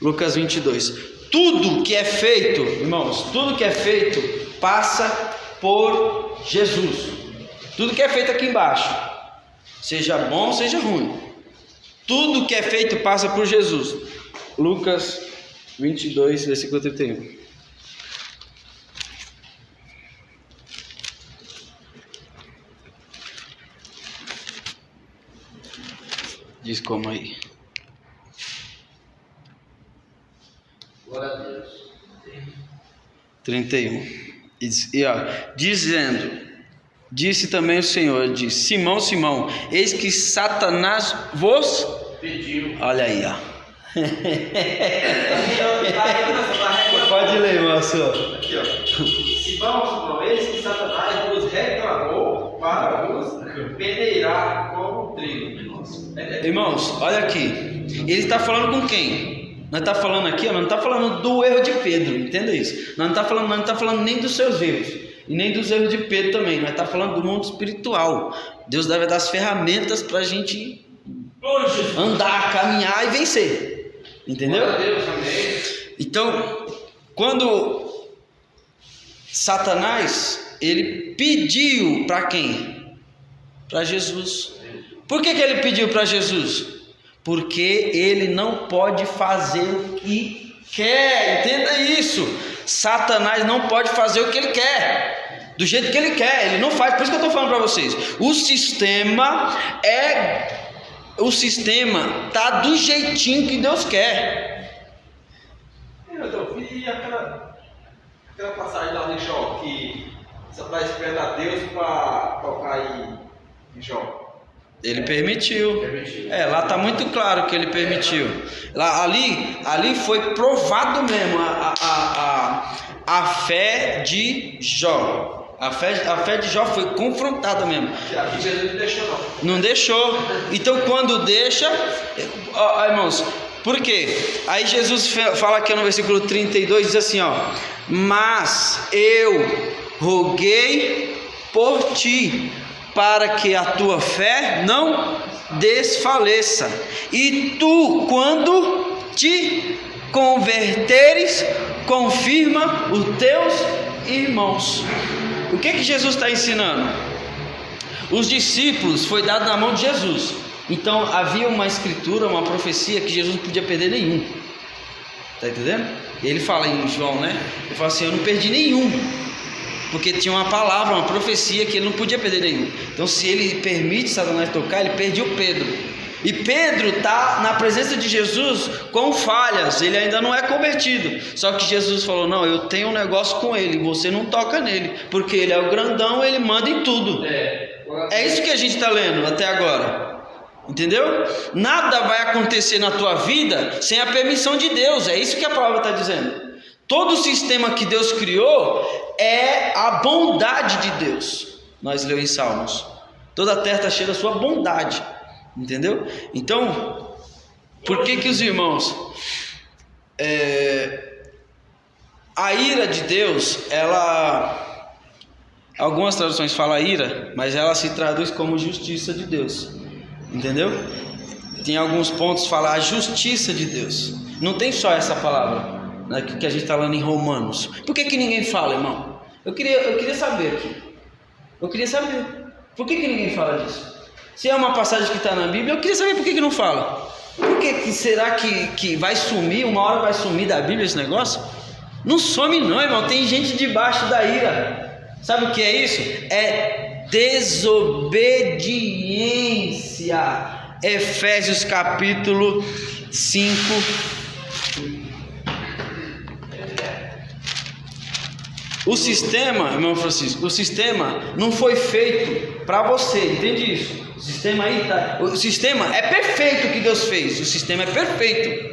Lucas 22. Tudo que é feito, irmãos, tudo que é feito passa por Jesus. Tudo que é feito aqui embaixo, seja bom, seja ruim, tudo que é feito passa por Jesus. Lucas 22, versículo 31. Diz como aí. Glória a Deus. 31. Disse também o Senhor, disse: Simão, Simão, eis que Satanás vos Pediu. Olha aí, ó. Pode ler, moço. Aqui, ó. Simão, eis que Satanás vos reclamou para vos peneirar como trigo. Irmãos, olha aqui. Ele está falando com quem? Nós está falando aqui, nós não está falando do erro de Pedro, entenda isso. Nós não está falando nem dos seus erros e nem dos erros de Pedro também. Nós está falando do mundo espiritual. Deus deve dar as ferramentas para a gente andar, caminhar e vencer. Entendeu? Glória a Deus, amém. Então, quando Satanás, ele pediu para quem? Para Jesus. Por que ele pediu para Jesus? Porque ele não pode fazer o que quer. Entenda isso. Satanás não pode fazer o que ele quer, do jeito que ele quer. Ele não faz. Por isso que eu estou falando para vocês. O sistema está do jeitinho que Deus quer. E aquela passagem lá de Jó, que Satanás espera a Deus para tocar em Jó. Ele permitiu. Lá está muito claro que ele permitiu. Ali foi provado mesmo a fé de Jó. A fé de Jó foi confrontada mesmo. Aqui Jesus não deixou, não. Não deixou. Então quando deixa, irmãos, por quê? Aí Jesus fala aqui no versículo 32, diz assim, mas eu roguei por ti, para que a tua fé não desfaleça. E tu, quando te converteres, confirma os teus irmãos. O que Jesus está ensinando? Os discípulos foi dado na mão de Jesus. Então havia uma escritura, uma profecia que Jesus não podia perder nenhum. Está entendendo? E ele fala em João, né? Ele fala assim, eu não perdi nenhum. Porque tinha uma palavra, uma profecia que ele não podia perder nenhum. Então se ele permite Satanás tocar, ele perdeu Pedro. E Pedro está na presença de Jesus com falhas, ele ainda não é convertido. Só que Jesus falou, não, eu tenho um negócio com ele, você não toca nele. Porque ele é o grandão, ele manda em tudo. É isso que a gente está lendo até agora. Entendeu? Nada vai acontecer na tua vida sem a permissão de Deus. É isso que a palavra está dizendo. Todo o sistema que Deus criou é a bondade de Deus. Nós lemos em Salmos. Toda a terra está cheia da sua bondade. Entendeu? Então, por que os irmãos, a ira de Deus, algumas traduções falam ira, mas ela se traduz como justiça de Deus. Entendeu? Tem alguns pontos que falam a justiça de Deus. Não tem só essa palavra, né, que a gente está falando em Romanos. Por que ninguém fala, irmão? Eu queria saber aqui. Eu queria saber. Por que ninguém fala disso? Se é uma passagem que está na Bíblia, eu queria saber por que não fala. Por que será que vai sumir? Uma hora vai sumir da Bíblia esse negócio? Não some não, irmão. Tem gente debaixo da ira. Sabe o que é isso? É desobediência. Efésios capítulo 5. O sistema, irmão Francisco, o sistema não foi feito para você, entende isso? O sistema é perfeito que Deus fez, o sistema é perfeito.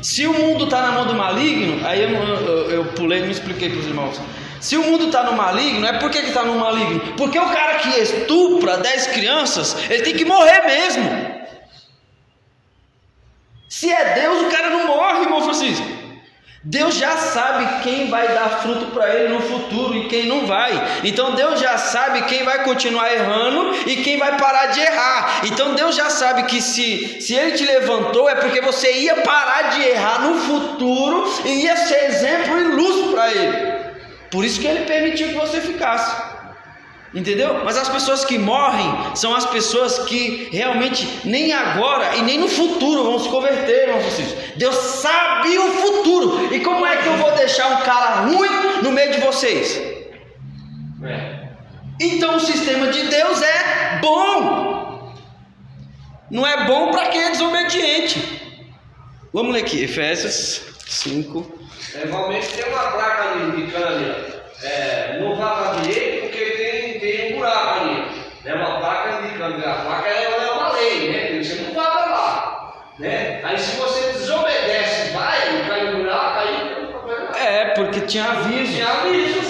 Se o mundo está na mão do maligno, aí eu pulei e não expliquei para os irmãos. Se o mundo está no maligno, é porque que está no maligno? Porque o cara que estupra 10 crianças, ele tem que morrer mesmo. Se é Deus, o cara não morre, irmão Francisco. Deus já sabe quem vai dar fruto para ele no futuro e quem não vai. Então Deus já sabe quem vai continuar errando e quem vai parar de errar. Então Deus já sabe que se ele te levantou é porque você ia parar de errar no futuro e ia ser exemplo e luz para ele. Por isso que ele permitiu que você ficasse. Entendeu? Mas as pessoas que morrem são as pessoas que realmente nem agora e nem no futuro vão se converter, irmão Francisco. Deus sabe o futuro. E como é que eu vou deixar um cara ruim no meio de vocês? Então o sistema de Deus é bom. Não é bom para quem é desobediente. Vamos ler aqui, Efésios 5. Igualmente tem uma placa ali de cana, não vá para a direita porque tem um buraco ali. É uma placa de cana. A placa é uma lei, né? Você não vai para lá, né? Aí se você desobedece, cai no buraco, aí não tem problema. Porque tinha aviso.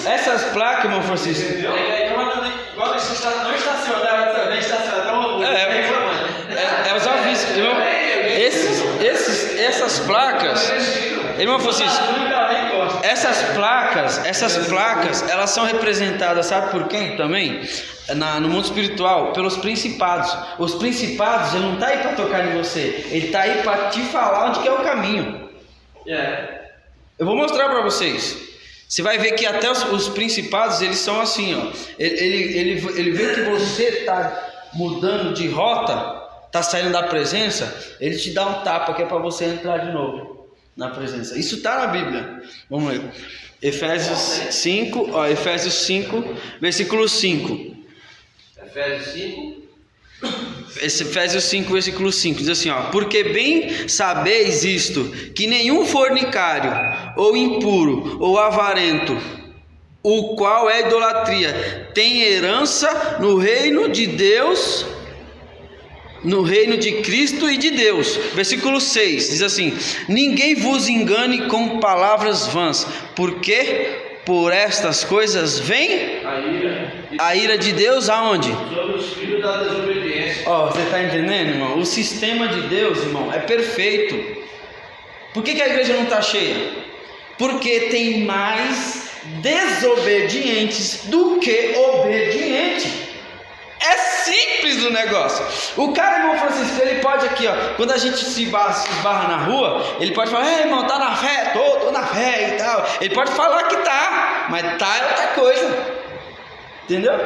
Essas placas, irmão Francisco. Entendeu? Igual você não estacionar, também estacionar, os avisos, irmão. Essas placas, irmão Francisco, essas placas, elas são representadas, sabe por quem também? No mundo espiritual, pelos principados. Os principados, ele não está aí para tocar em você, ele está aí para te falar onde que é o caminho. Eu vou mostrar para vocês. Você vai ver que até os principados, eles são assim, ó. Ele vê que você está mudando de rota, está saindo da presença, ele te dá um tapa que é para você entrar de novo na presença. Isso está na Bíblia. Vamos ler. Efésios 5, versículo 5. Efésios 5, versículo 5, diz assim, ó: porque bem sabeis isto, que nenhum fornicário, ou impuro, ou avarento, o qual é idolatria, tem herança no reino de Deus no reino de Cristo e de Deus. Versículo 6 diz assim: ninguém vos engane com palavras vãs, porque por estas coisas vem a ira de Deus aonde? Sobre os filhos da desobediência. Você está entendendo, irmão? O sistema de Deus, irmão, é perfeito. Por que a igreja não está cheia? Porque tem mais desobedientes do que obedientes. É simples o negócio. O cara, irmão Francisco, ele pode aqui, quando a gente se esbarra na rua, ele pode falar: irmão, tá na fé? Tô na fé e tal. Ele pode falar que tá, mas tá é outra coisa. Entendeu?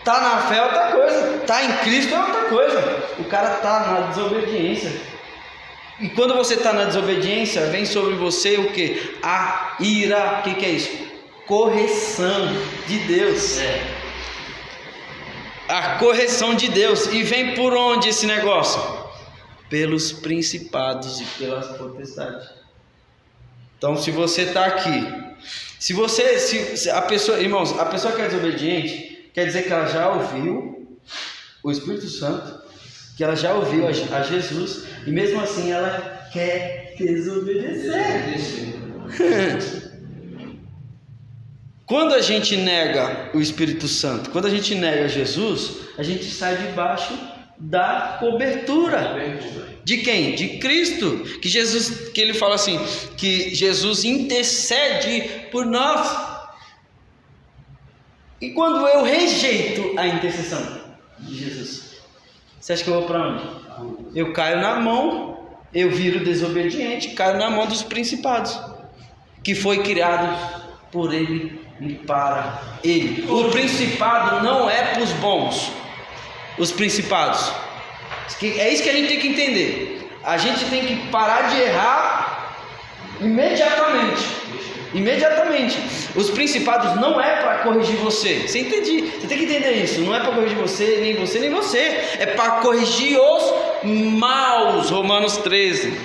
Tá na fé é outra coisa. Tá em Cristo é outra coisa. O cara tá na desobediência. E quando você está na desobediência, vem sobre você o que? A ira. O que é isso? Correção de Deus. A correção de Deus. E vem por onde esse negócio? Pelos principados e pelas potestades. Então, se você está aqui, se a pessoa, irmãos, a pessoa que é desobediente, quer dizer que ela já ouviu o Espírito Santo, que ela já ouviu a Jesus, e mesmo assim ela quer desobedecer. Quando a gente nega o Espírito Santo, quando a gente nega Jesus, a gente sai debaixo da cobertura. De quem? De Cristo. Que ele fala assim, que Jesus intercede por nós. E quando eu rejeito a intercessão de Jesus, você acha que eu vou para onde? Eu caio na mão, eu viro desobediente, caio na mão dos principados, que foi criado por Ele e para Ele. O principado não é para os bons, os principados. É isso que a gente tem que entender. A gente tem que parar de errar imediatamente. Os principados não é para corrigir você. Você entende? Você tem que entender isso. Não é para corrigir você, nem você. É para corrigir os maus. Romanos 13.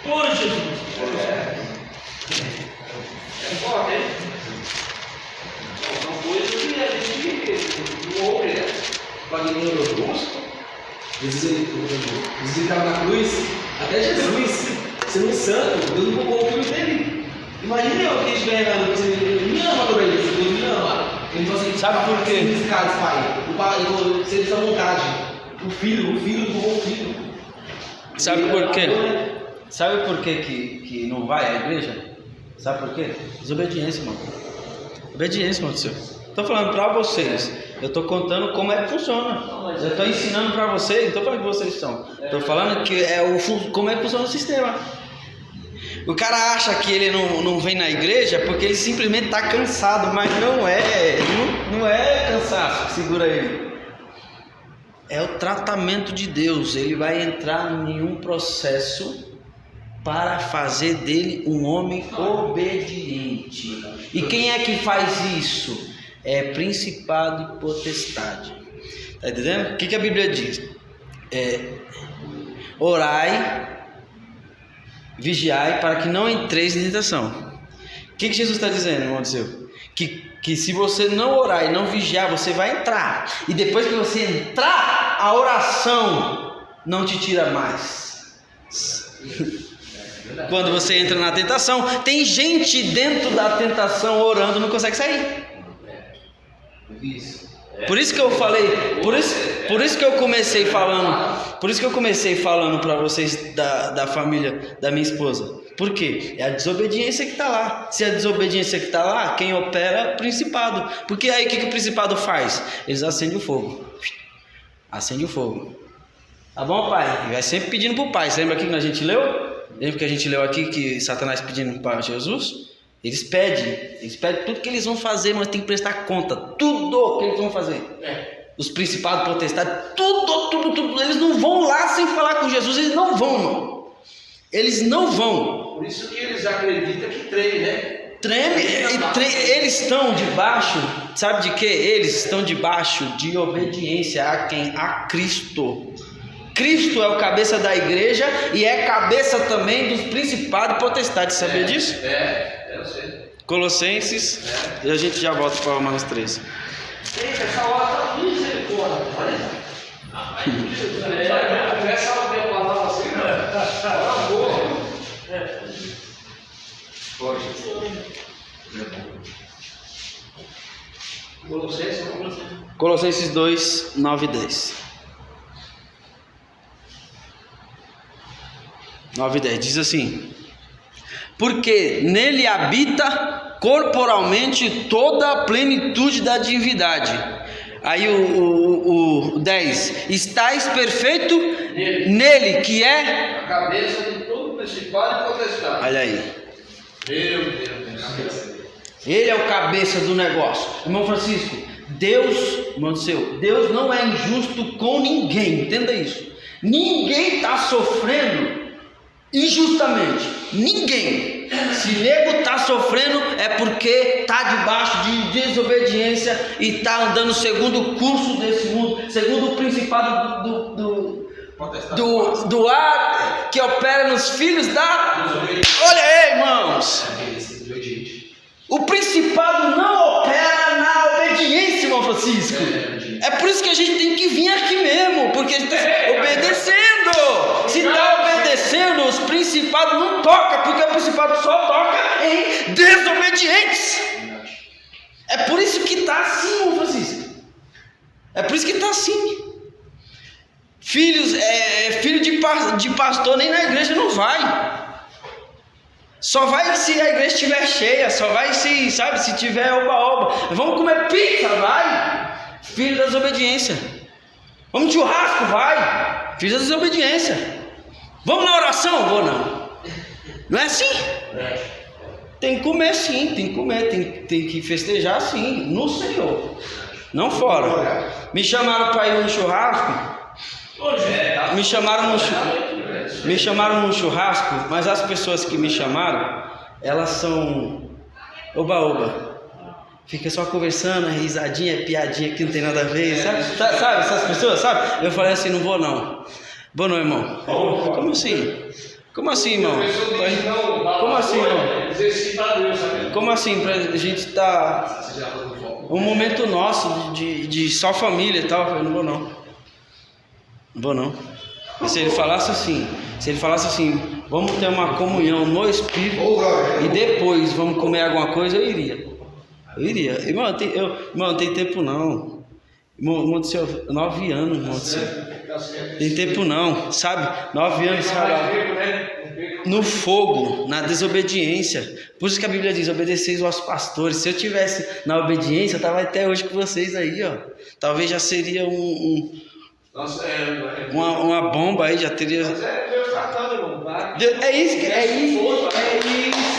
Por Jesus. Forte, hein? São coisas que a gente não ouve, né? Wagner Augusto, Jesus ele estava na cruz, até Jesus, sendo santo, Deus não poupou o filho dele. Imagina o que a gente ganha na cruz, ele me ama por isso, Deus me ama. Ele falou assim: sabe por quê? Pai, o pai, se ele está à vontade, o filho do bom filho. Sabe por quê? Sabe por quê que não vai à igreja? Sabe por quê? Desobediência, mano. Obediência, mano do céu. Estou falando para vocês. Eu estou contando como é que funciona. Eu estou ensinando para vocês. Não estou falando que vocês são. Estou falando que como é que funciona o sistema. O cara acha que ele não vem na igreja porque ele simplesmente está cansado, mas não é. Não é cansaço que segura ele. É o tratamento de Deus. Ele vai entrar em um processo para fazer dele um homem obediente. E quem é que faz isso? É principado e potestade. Está entendendo? O que a Bíblia diz? Orai, vigiai para que não entreis em tentação. O que Jesus está dizendo, irmão do seu? Que se você não orar e não vigiar, você vai entrar. E depois que você entrar, a oração não te tira mais. Quando você entra na tentação, tem gente dentro da tentação orando, não consegue sair. Por isso que eu falei, por isso que eu comecei falando para vocês da família da minha esposa. Por quê? É a desobediência que está lá. Se a desobediência que está lá, quem opera é o principado. Porque aí o que o principado faz? Eles acendem o fogo. Acende o fogo. Tá bom, pai? E vai sempre pedindo para o pai. Você lembra aqui que a gente leu? Lembra que a gente leu aqui que Satanás pedindo para Jesus? Eles pedem tudo que eles vão fazer, mas tem que prestar conta. Tudo que eles vão fazer. Os principados, potestades, tudo. Eles não vão lá sem falar com Jesus. Eles não vão, não. Eles não vão. Por isso que eles acreditam que treme, né? Treme. Eles estão debaixo, sabe de quê? Eles estão debaixo de obediência a quem? A Cristo. Cristo é o cabeça da igreja e é cabeça também dos principados e potestades. Sabia disso? Eu sei. Colossenses, e a gente já volta para Romanos 13. Essa hora tá misericórdia, olha. Começa a ver a palavra assim, fala boa. Colossenses 2, 9 e 10. 9 e 10 diz assim: porque nele habita corporalmente toda a plenitude da divindade. Aí o 10: estáis perfeito nele, que é A cabeça de todo principado e potestade. olha aí, Meu Deus. ele é o cabeça do negócio. Irmão Francisco, Deus, irmão seu, Deus não é injusto com ninguém, entenda isso. Ninguém está sofrendo injustamente, ninguém. Se nego está sofrendo é porque está debaixo de desobediência e está andando segundo o curso desse mundo, segundo o principado do ar que opera nos filhos da... Olha aí, irmãos, o principado não opera na obediência, irmão Francisco. É por isso que a gente tem que vir aqui mesmo, porque a gente está obedecendo. Se está obedecendo, os principados não tocam, porque o principado só toca em desobedientes. É por isso que está assim, irmão Francisco. É por isso que está assim. Filho de pastor nem na igreja não vai. Só vai se a igreja estiver cheia, só vai se, sabe, se tiver oba-oba. Vamos comer pizza, vai. Filho da desobediência. Vamos de churrasco, vai. Filho da desobediência. Vamos na oração? Vou não. Não é assim? Tem que comer sim, tem que comer, tem que festejar sim, no Senhor, não fora. Me chamaram para ir no churrasco. Me chamaram num churrasco, mas as pessoas que me chamaram, elas são oba-oba. Fica só conversando, risadinha, piadinha que não tem nada a ver, sabe? Sabe essas pessoas, sabe? Eu falei assim, não vou não. Vou não, irmão. Como assim? Como assim, irmão? Como assim, irmão? Como assim? Pra gente estar um momento nosso de só família e tal. Eu falei, não vou não. Não vou não. E se ele falasse assim, vamos ter uma comunhão no Espírito e depois vamos comer alguma coisa, eu iria. Irmão, não tem tempo não. Irmão do céu, 9 anos, irmão do céu. Tem tempo não, sabe? 9 anos, sabe? No fogo, na desobediência. Por isso que a Bíblia diz, obedeceis aos pastores. Se eu tivesse na obediência, eu estava até hoje com vocês aí, ó. Talvez já seria uma bomba aí, já teria... É isso,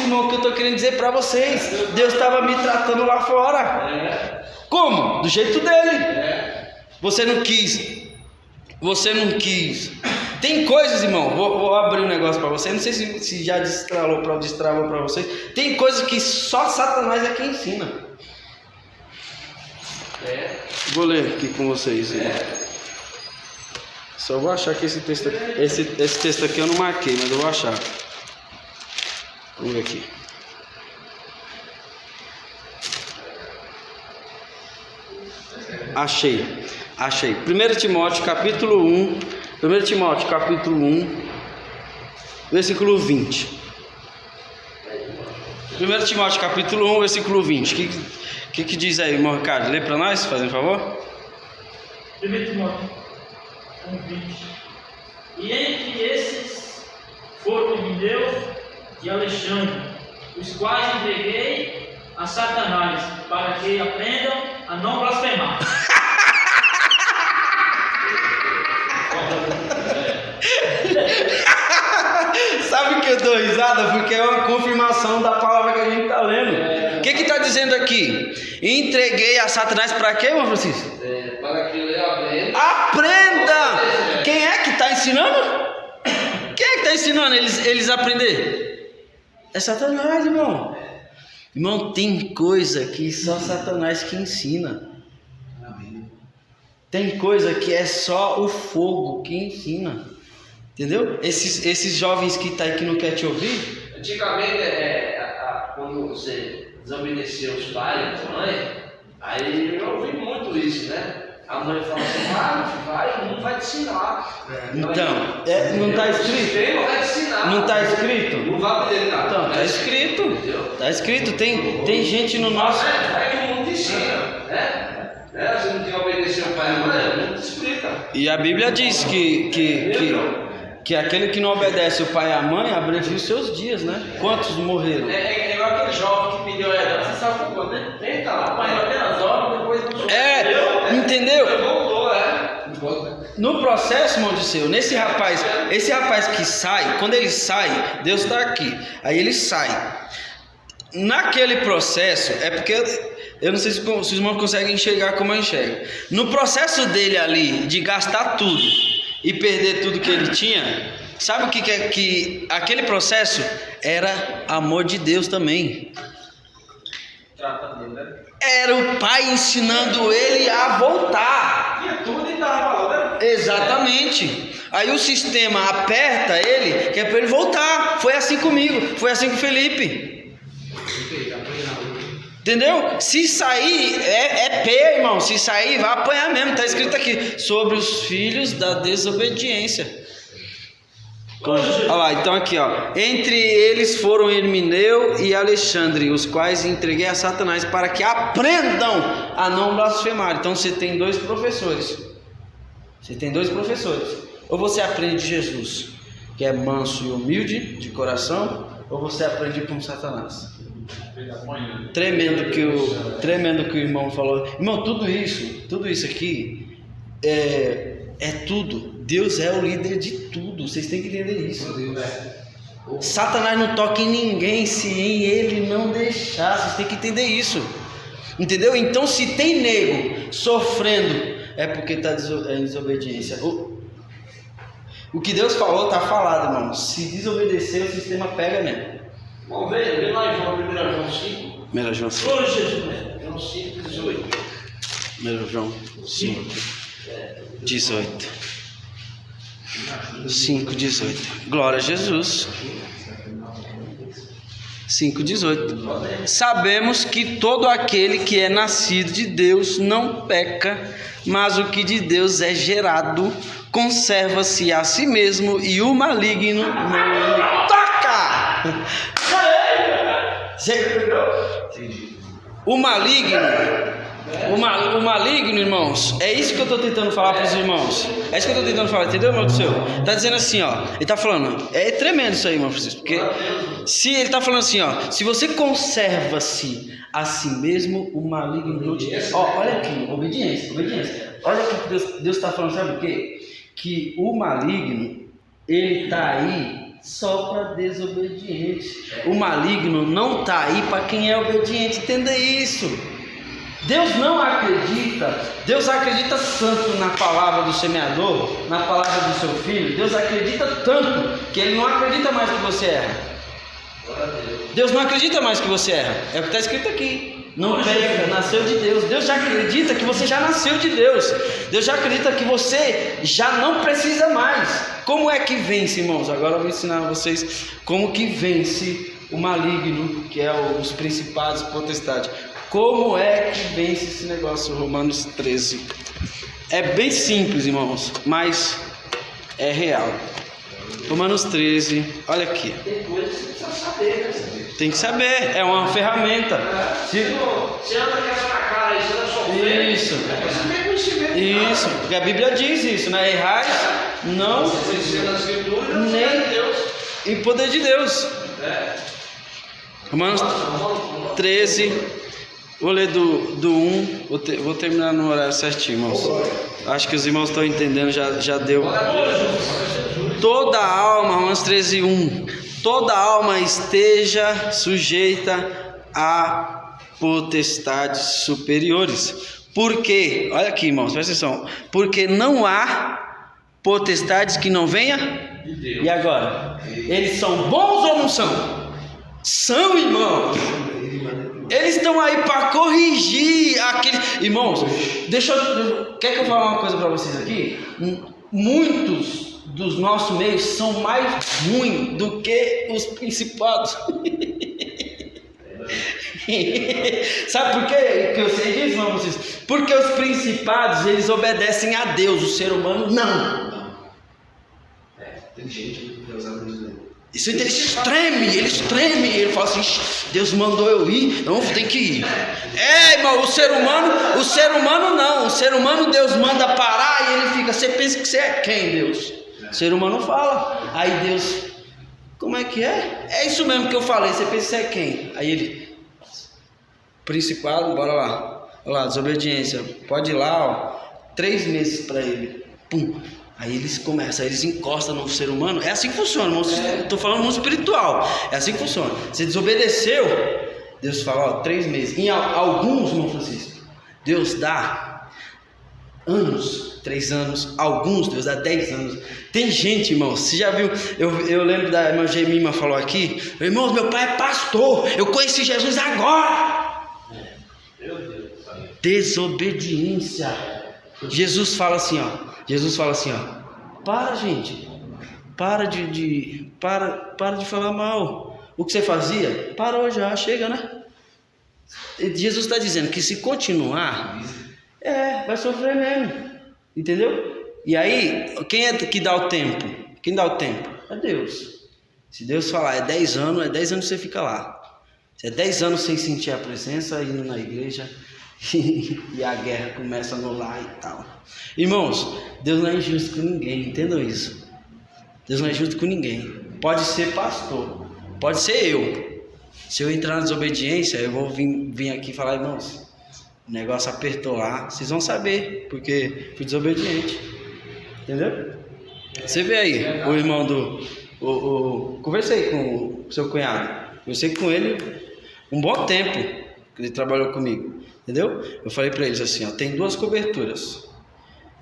irmão, que eu estou querendo dizer para vocês. Deus estava me tratando lá fora. Como? Do jeito dele. Você não quis. Tem coisas, irmão, vou abrir um negócio para você. Não sei se já destravou para vocês. Tem coisas que só Satanás é quem ensina. Vou ler aqui com vocês. Só vou achar que esse texto aqui eu não marquei, mas eu vou achar. Vamos ver aqui. Achei. 1 Timóteo capítulo 1, versículo 20. 1 Timóteo capítulo 1, versículo 20. O que diz aí, irmão Ricardo? Lê para nós, fazendo favor. 1 Timóteo 1, 20. E entre esses foram Emineu e Alexandre, os quais entreguei a Satanás, para que aprendam a não blasfemar. Sabe que eu dou risada? Porque é uma confirmação da palavra que a gente está lendo. O que está dizendo aqui? Entreguei a Satanás para quê, irmão Francisco? Para que ele aprenda. Aprenda! Quem é que está ensinando? Quem é que está ensinando eles a aprender? É Satanás, irmão. Irmão, tem coisa que só Satanás que ensina. Tem coisa que é só o fogo que ensina. Entendeu? Esses jovens que tá aí que não quer te ouvir. Antigamente, quando você desobedeceu os pais, a mãe, aí eu ouvi muito isso, né? A mãe fala assim, vai, não vai te ensinar. Então, não está escrito? Não vai te ensinar. Não está escrito? Não vai poder nada. Então, está escrito. Está escrito. Tem gente no nosso... É que o mundo ensina, né? Você não tem que obedecer o pai e a mãe, o mundo te explica. E a Bíblia diz que aquele que não obedece o pai e a mãe abrevia os seus dias, né? Quantos morreram? É igual aquele jovem que pediu a herança, você sabe por quê, né? Tenta lá, Pai, apenas obra, depois não. Entendeu? Voltou, No processo, irmão de seu, esse rapaz que sai, quando ele sai, Deus está aqui. Aí ele sai. Naquele processo, é porque eu não sei se os irmãos conseguem enxergar como eu enxergo. No processo dele ali, de gastar tudo e perder tudo que ele tinha, sabe o que é que aquele processo era amor de Deus também. Trata dele, né? Era o pai ensinando ele a voltar. Tinha tudo e dava valor, né? Exatamente. Aí o sistema aperta ele, que é para ele voltar. Foi assim comigo, foi assim com o Felipe. Entendeu? Se sair, é pé, irmão. Se sair, vai apanhar mesmo. Está escrito aqui, sobre os filhos da desobediência. Olha lá, então aqui, ó. Entre eles foram Hermineu e Alexandre, os quais entreguei a Satanás para que aprendam a não blasfemar. Então você tem dois professores. Ou você aprende de Jesus, que é manso e humilde de coração, ou você aprende com Satanás. Tremendo que o irmão falou. Irmão, tudo isso aqui é tudo. Deus é o líder de tudo. Vocês têm que entender isso. Satanás não toca em ninguém se em ele não deixar. Vocês têm que entender isso. Entendeu? Então, se tem nego sofrendo, é porque está em desobediência. O que Deus falou está falado, irmão. Se desobedecer, o sistema pega mesmo. Vamos ver, vem lá em João, 1 João 5. 1 João 5. Ô Jesus, né? João 5, 18. 1 João 5, 18. 5, 18. Glória a Jesus. 5, 18. Sabemos que todo aquele que é nascido de Deus não peca, mas o que de Deus é gerado conserva-se a si mesmo e o maligno não lhe toca. O maligno, irmãos, é isso que eu estou tentando falar para os irmãos. É isso que eu estou tentando falar, entendeu, irmão do seu? Está dizendo assim, ó. Ele está falando, é tremendo isso aí, irmão Francisco. Porque se ele está falando assim, ó, se você conserva-se a si mesmo, o maligno não te... Ó, olha aqui, obediência. Olha aqui que Deus está falando, sabe o quê? Que o maligno, ele está aí só para desobediente. O maligno não está aí para quem é obediente. Entenda isso. Deus não acredita. Deus acredita tanto na palavra do semeador, na palavra do seu filho. Deus acredita tanto que ele não acredita mais que você erra. Deus não acredita mais que você erra. É o que está escrito aqui. Não peca, nasceu de Deus. Deus já acredita que você já nasceu de Deus. Deus já acredita que você já não precisa mais. Como é que vence, irmãos? Agora eu vou ensinar a vocês como que vence o maligno, que é os principados, potestades. Como é que vence esse negócio? Romanos 13. É bem simples, irmãos, mas é real. Romanos 13, olha aqui. Tem coisas que você precisa saber, né? Tem que saber, é uma ferramenta. Você anda com essa cara aí, você anda sofrendo. Isso. Você tem conhecimento. Isso, porque a Bíblia diz isso, né? Errais não Você ensina as escrituras, nem de Deus. em poder de Deus. Romanos 13, vou ler do 1, vou terminar no horário certinho, irmãos. Acho que os irmãos estão entendendo, já deu. Toda alma, Romanos 13, 1. Toda alma esteja sujeita a potestades superiores. Porque, olha aqui, irmãos, presta atenção. Porque não há potestades que não venha de Deus. E agora? Eles são bons ou não são? São, irmãos. Eles estão aí para corrigir aqueles. Irmãos, quer que eu fale uma coisa para vocês aqui? Muitos dos nossos meios são mais ruins do que os principados. Sabe por quê? Que eu sei disso, não, vocês? Porque os principados, eles obedecem a Deus, o ser humano não. Tem gente que Deus abre isso. Isso ele treme, ele fala assim, Deus mandou eu ir, então tem que ir. Irmão, o ser humano não, o ser humano Deus manda parar e ele fica, você pensa que você é quem, Deus? O ser humano fala, aí Deus, como é que é? É isso mesmo que eu falei, você pensa que você é quem? Aí ele, principado, bora lá, olha lá, desobediência, pode ir lá, ó, 3 meses para ele, pum. Aí eles começam, eles encostam no ser humano. É assim que funciona, estou falando mundo espiritual. É assim que funciona. Você desobedeceu, Deus fala, ó, 3 meses. Em alguns, irmão Francisco, Deus dá anos, 3 anos. Alguns, Deus dá 10 anos. Tem gente, irmão, você já viu? Eu lembro da irmã Gemima falou aqui, irmão, meu pai é pastor, eu conheci Jesus agora. Meu Deus. Desobediência. Jesus fala assim, ó. Para, gente, para de falar mal. O que você fazia, parou já, chega, né? Jesus está dizendo que se continuar, vai sofrer mesmo, entendeu? E aí, quem é que dá o tempo? Quem dá o tempo? É Deus. Se Deus falar, é 10 anos, é 10 anos que você fica lá. Se é 10 anos sem sentir a presença, indo na igreja, e a guerra começa no lar e tal. Irmãos, Deus não é injusto com ninguém, entendam isso. Deus não é injusto com ninguém. Pode ser pastor, pode ser eu. Se eu entrar na desobediência, eu vou vir aqui falar, irmãos, o negócio apertou lá, vocês vão saber, porque fui desobediente. Entendeu? Você vê aí, o irmão conversei com o seu cunhado, conversei com ele um bom tempo, que ele trabalhou comigo. Entendeu? Eu falei para eles assim, ó, tem 2 coberturas.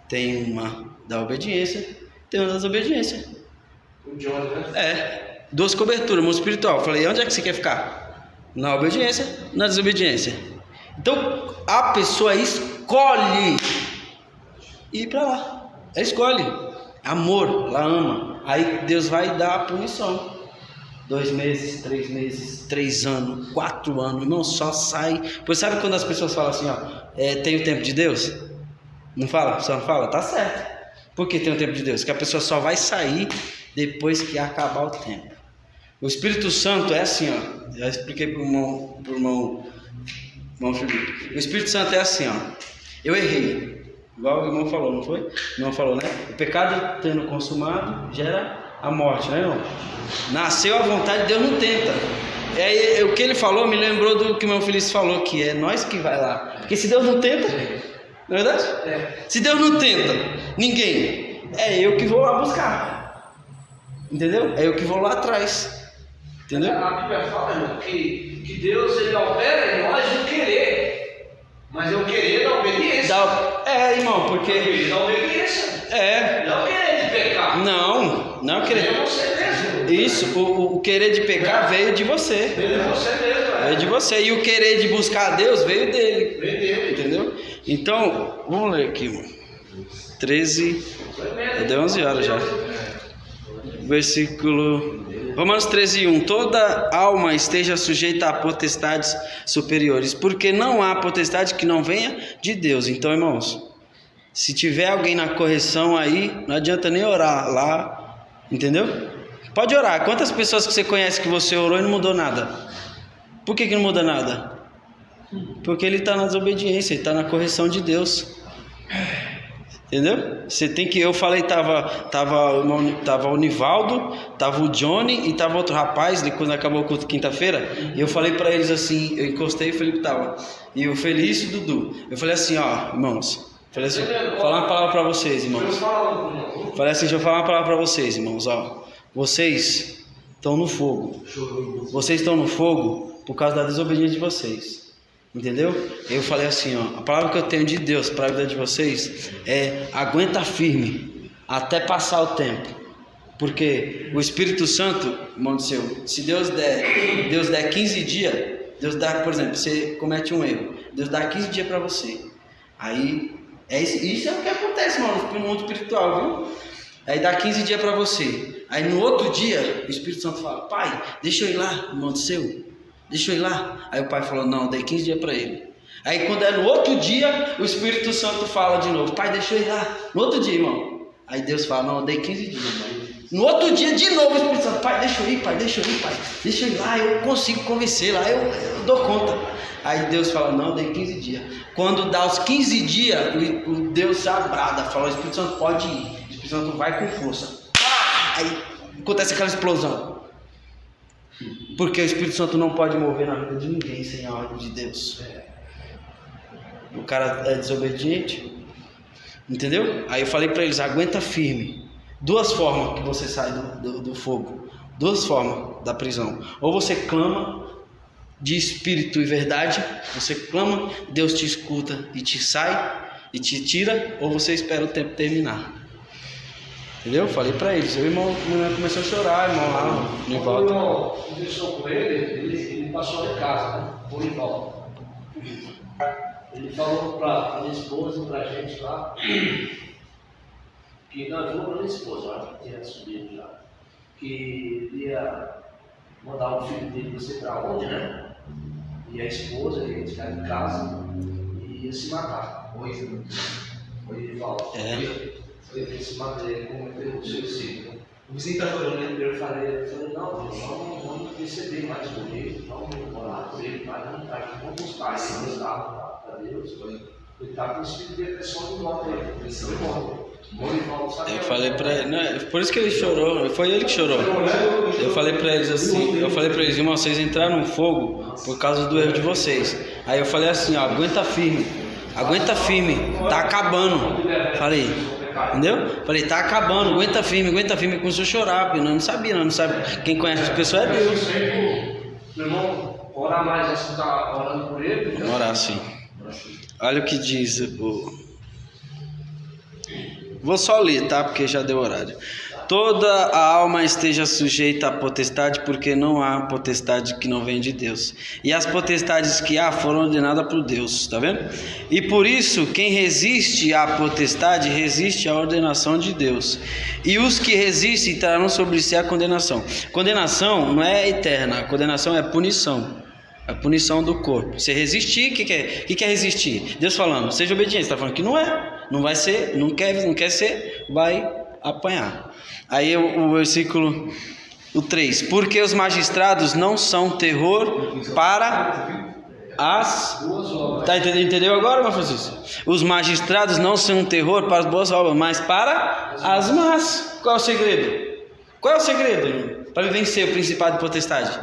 Tem uma da obediência, tem uma da desobediência. O Johnny, né? 2 coberturas, mundo espiritual. Eu falei, onde é que você quer ficar? Na obediência, na desobediência. Então, a pessoa escolhe ir para lá. Ela escolhe. Amor, ela ama. Aí Deus vai dar a punição. 2 meses, 3 meses, 3 anos, 4 anos, irmão, só sai. Pois sabe quando as pessoas falam assim, ó, tem o tempo de Deus? Não fala? Só não fala? Tá certo. Por que tem o tempo de Deus? Que a pessoa só vai sair depois que acabar o tempo. O Espírito Santo é assim, ó. Já expliquei pro irmão Felipe. O Espírito Santo é assim, ó. Eu errei. Igual o irmão falou, não foi? O irmão falou, né? O pecado tendo consumado gera a morte, né, irmão? Nasceu a vontade, Deus não tenta. O que ele falou me lembrou do que o meu Feliz falou, que é nós que vai lá. Porque se Deus não tenta, não é verdade? Se Deus não tenta, ninguém. É eu que vou lá buscar. Entendeu? É eu que vou lá atrás. Entendeu? A Bíblia fala, irmão, que Deus ele opera em nós no querer. Mas é o querer da obediência. Irmão, porque. O querer da obediência. Não o querer de pecar. Não é o querer. É você mesmo. Isso, o querer de pecar veio de você. Veio de você mesmo. Veio de você. E o querer de buscar a Deus veio dele. Veio dele. Entendeu? Então, vamos ler aqui, mano. 13. Deu 11 horas já. Versículo. Romanos 13:1. Toda alma esteja sujeita a potestades superiores, porque não há potestade que não venha de Deus. Então, irmãos, se tiver alguém na correção aí, não adianta nem orar lá, entendeu? Pode orar. Quantas pessoas que você conhece que você orou e não mudou nada? Por que não muda nada? Porque ele está na desobediência, ele está na correção de Deus. Entendeu? Você tem que. Eu falei, tava o Nivaldo, tava o Johnny e tava outro rapaz, quando acabou o culto quinta-feira. E eu falei para eles assim, eu encostei e o Felipe tava. E o Felício e o Dudu. Eu falei assim, ó, irmãos. Falei assim, vou falar uma palavra para vocês, irmãos. Falei assim, deixa eu falar uma palavra para vocês, irmãos, ó. Vocês estão no fogo. Vocês estão no fogo por causa da desobediência de vocês. Entendeu? Eu falei assim, ó, a palavra que eu tenho de Deus para a vida de vocês é: aguenta firme até passar o tempo, porque o Espírito Santo, irmão do seu, se Deus der 15 dias, Deus dá, por exemplo, você comete um erro, Deus dá 15 dias para você, aí isso é o que acontece, mano, no mundo espiritual, viu? Aí dá 15 dias para você, aí no outro dia o Espírito Santo fala: pai, deixa eu ir lá, irmão do seu. Deixa eu ir lá. Aí o pai falou, não, dei 15 dias para ele. Aí quando é no outro dia, o Espírito Santo fala de novo, pai, deixa eu ir lá. No outro dia, irmão. Aí Deus fala, não, eu dei 15 dias, irmão. No outro dia, de novo, o Espírito Santo, pai, deixa eu ir, pai, deixa eu ir, pai. Deixa eu ir lá, eu consigo convencer lá, eu dou conta. Aí Deus fala, não, eu dei 15 dias. Quando dá os 15 dias, o Deus se abrada, fala, o Espírito Santo pode ir. O Espírito Santo vai com força. Aí acontece aquela explosão. Porque o Espírito Santo não pode mover na vida de ninguém sem a ordem de Deus. O cara é desobediente. Entendeu? Aí eu falei para eles, aguenta firme. Duas formas que você sai do fogo. Duas formas da prisão. Ou você clama de espírito e verdade. Você clama, Deus te escuta e te sai e te tira. Ou você espera o tempo terminar. Entendeu? Falei pra eles. O irmão começou a chorar, irmão lá de volta. O irmão conversou com ele passou lá em casa, né? Foi em volta. Ele falou pra minha esposa e pra gente lá que não, falou pra minha esposa, lá que tinha subido já, que ia mandar o filho dele não sei pra onde, né? E a esposa ia ficar em casa e ia se matar. Foi ele falou. Ele se matou, ele cometeu o suicídio. O vizinho tá chorando, né? Eu falei, não, vamos receber mais por ele, vamos orar por ele, mas não tá, vamos buscar esse resultado para Deus. Ele tá com o espírito de depressão de morte aí, depressão de morte. Eu falei pra ele, não, por isso que ele chorou, foi ele que chorou. Eu falei pra eles assim, irmão, vocês entraram no fogo por causa do erro de vocês. Aí eu falei assim, ó, aguenta firme, tá acabando. Falei, entendeu? Falei, tá acabando, aguenta firme. Começou a chorar, porque não sabia, não sabe. Quem conhece as pessoas é Deus. Meu irmão, orar mais, assim, tá orando por ele. Vamos orar sim. Olha o que diz Vou só ler, tá? Porque já deu horário. Toda a alma esteja sujeita à potestade, porque não há potestade que não vem de Deus. E as potestades que há foram ordenadas por Deus, tá vendo? E por isso, quem resiste à potestade, resiste à ordenação de Deus. E os que resistem trarão sobre si a condenação. Condenação não é eterna, a condenação é punição. A punição do corpo. Se resistir, o que é resistir? Deus falando, seja obediente, está falando que não é. Não vai ser, não quer ser, vai apanhar. Aí o versículo 3. Porque os magistrados não são terror para as... Tá, entendeu agora, meu Francisco? Os magistrados não são terror para as boas obras, mas para as más. Qual é o segredo? Para vencer o principado de potestade?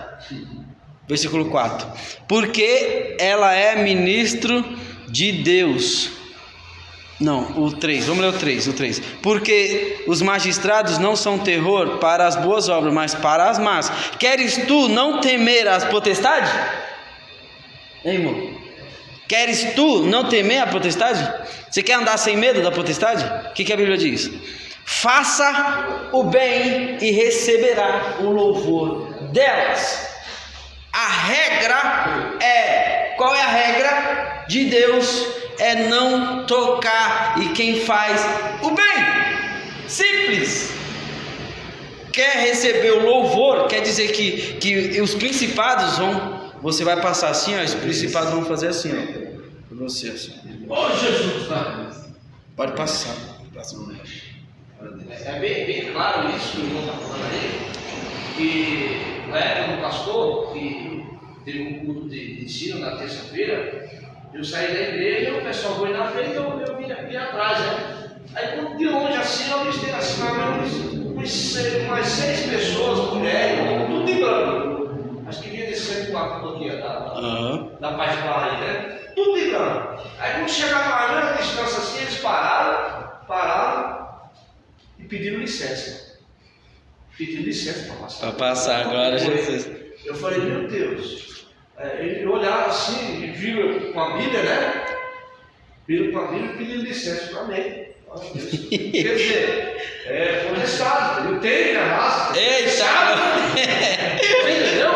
Versículo 4. Porque ela é ministro de Deus. Não, o 3, vamos ler o 3. Porque os magistrados não são terror para as boas obras, mas para as más. Queres tu não temer as potestades? Hein, irmão? Queres tu não temer a potestade? Você quer andar sem medo da potestade? O que a Bíblia diz? Faça o bem e receberá o louvor delas. A regra é... Qual é a regra de Deus? É não tocar e quem faz o bem. Simples. Quer receber o louvor, quer dizer que os principados vão... Você vai passar assim, ó, os principados vão fazer assim, ó. Por você, assim. Ô Jesus, tá? Pode passar. É bem claro isso que o irmão está falando aí, que na época do pastor, que teve um culto de ensino na terça-feira, eu saí da igreja, o pessoal foi na frente e eu vim atrás, né? Aí de longe assim, eu avistei assim, umas 6 pessoas, mulheres, tudo de branco. Acho que vinha descendo com a pouquinho da parte de lá aí, né? Tudo de branco. Aí quando chegaram lá, na distância assim, eles pararam e pediram licença. Para passar. Para passar, agora Jesus. Eu falei, meu Deus. Ele olhava assim, e viu com a Bíblia, né? Viram com a Bíblia e pediram licença para mim. Quer dizer, foi testado. Eu tenho a raça. Eita! Você entendeu?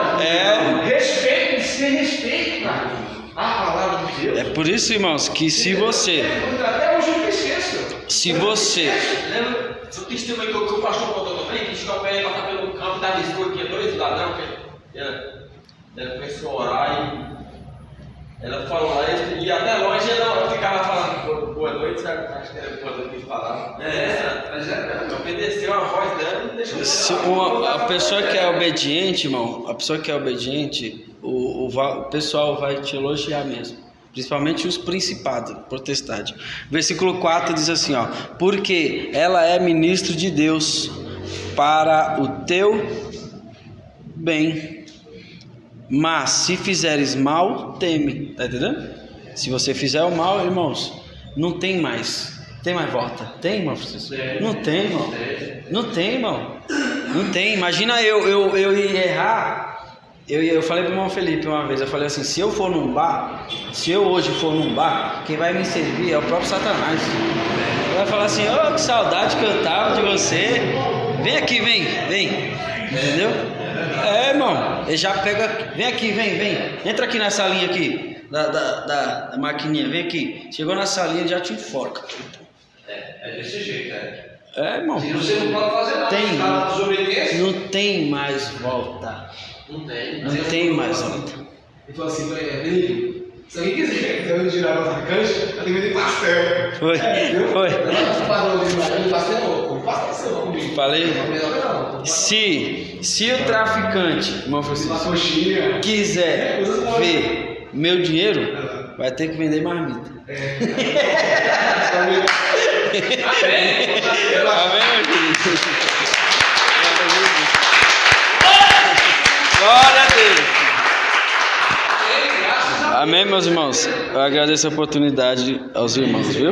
Respeito, sem respeito, cara. A palavra de Deus. É por isso, irmãos, que se você... Até hoje eu me esqueço. Se você... Lembra? O testemunho que o pastor contou também, que chegou para ele passar pelo campo da escura, que é 2 ladrões. Ela começou a orar e ela falou lá, e até longe ela ficava falando boa noite, sabe? Acho que era boa noite que falava. Mas é Obedeceu a voz dela e não deixou Se a pessoa que é obediente, irmão, a pessoa que é obediente, o pessoal vai te elogiar mesmo. Principalmente os principados, protestante. Versículo 4 diz assim, ó: porque ela é ministro de Deus para o teu bem. Mas se fizeres mal, teme. Tá entendendo? Se você fizer o mal, irmãos, não tem mais. Tem mais volta? Tem, irmão? Não tem, irmão. Não tem, irmão. Não tem. Imagina eu ia errar. Eu falei pro irmão Felipe uma vez, eu falei assim, se eu for num bar, se eu hoje for num bar, quem vai me servir é o próprio Satanás. Ele vai falar assim, oh, que saudade que eu tava de você. Vem aqui, vem. Entendeu? É, irmão. Ele já pega, vem aqui, vem. Entra aqui nessa linha aqui, da maquininha, vem aqui. Chegou na salinha, ele já te enforca. É desse jeito, né? É, irmão. E você não pode fazer nada. Tem. Os caras desobedecem. Não tem mais volta. Não tem. Não tem mais volta. Ele falou assim, Felipe, se alguém quiser girar a nossa cancha, eu tenho que vender pastel. Foi. Ela parou ali, mas ele pastel não faça comigo. Falei. Não. Se o traficante, irmão Francisco, Uma coxinha. quiser ver meu dinheiro, vai ter que vender marmita. Amém. Amém, meu querido? Glória a Deus. Amém, meus irmãos? Eu agradeço a oportunidade aos irmãos, viu?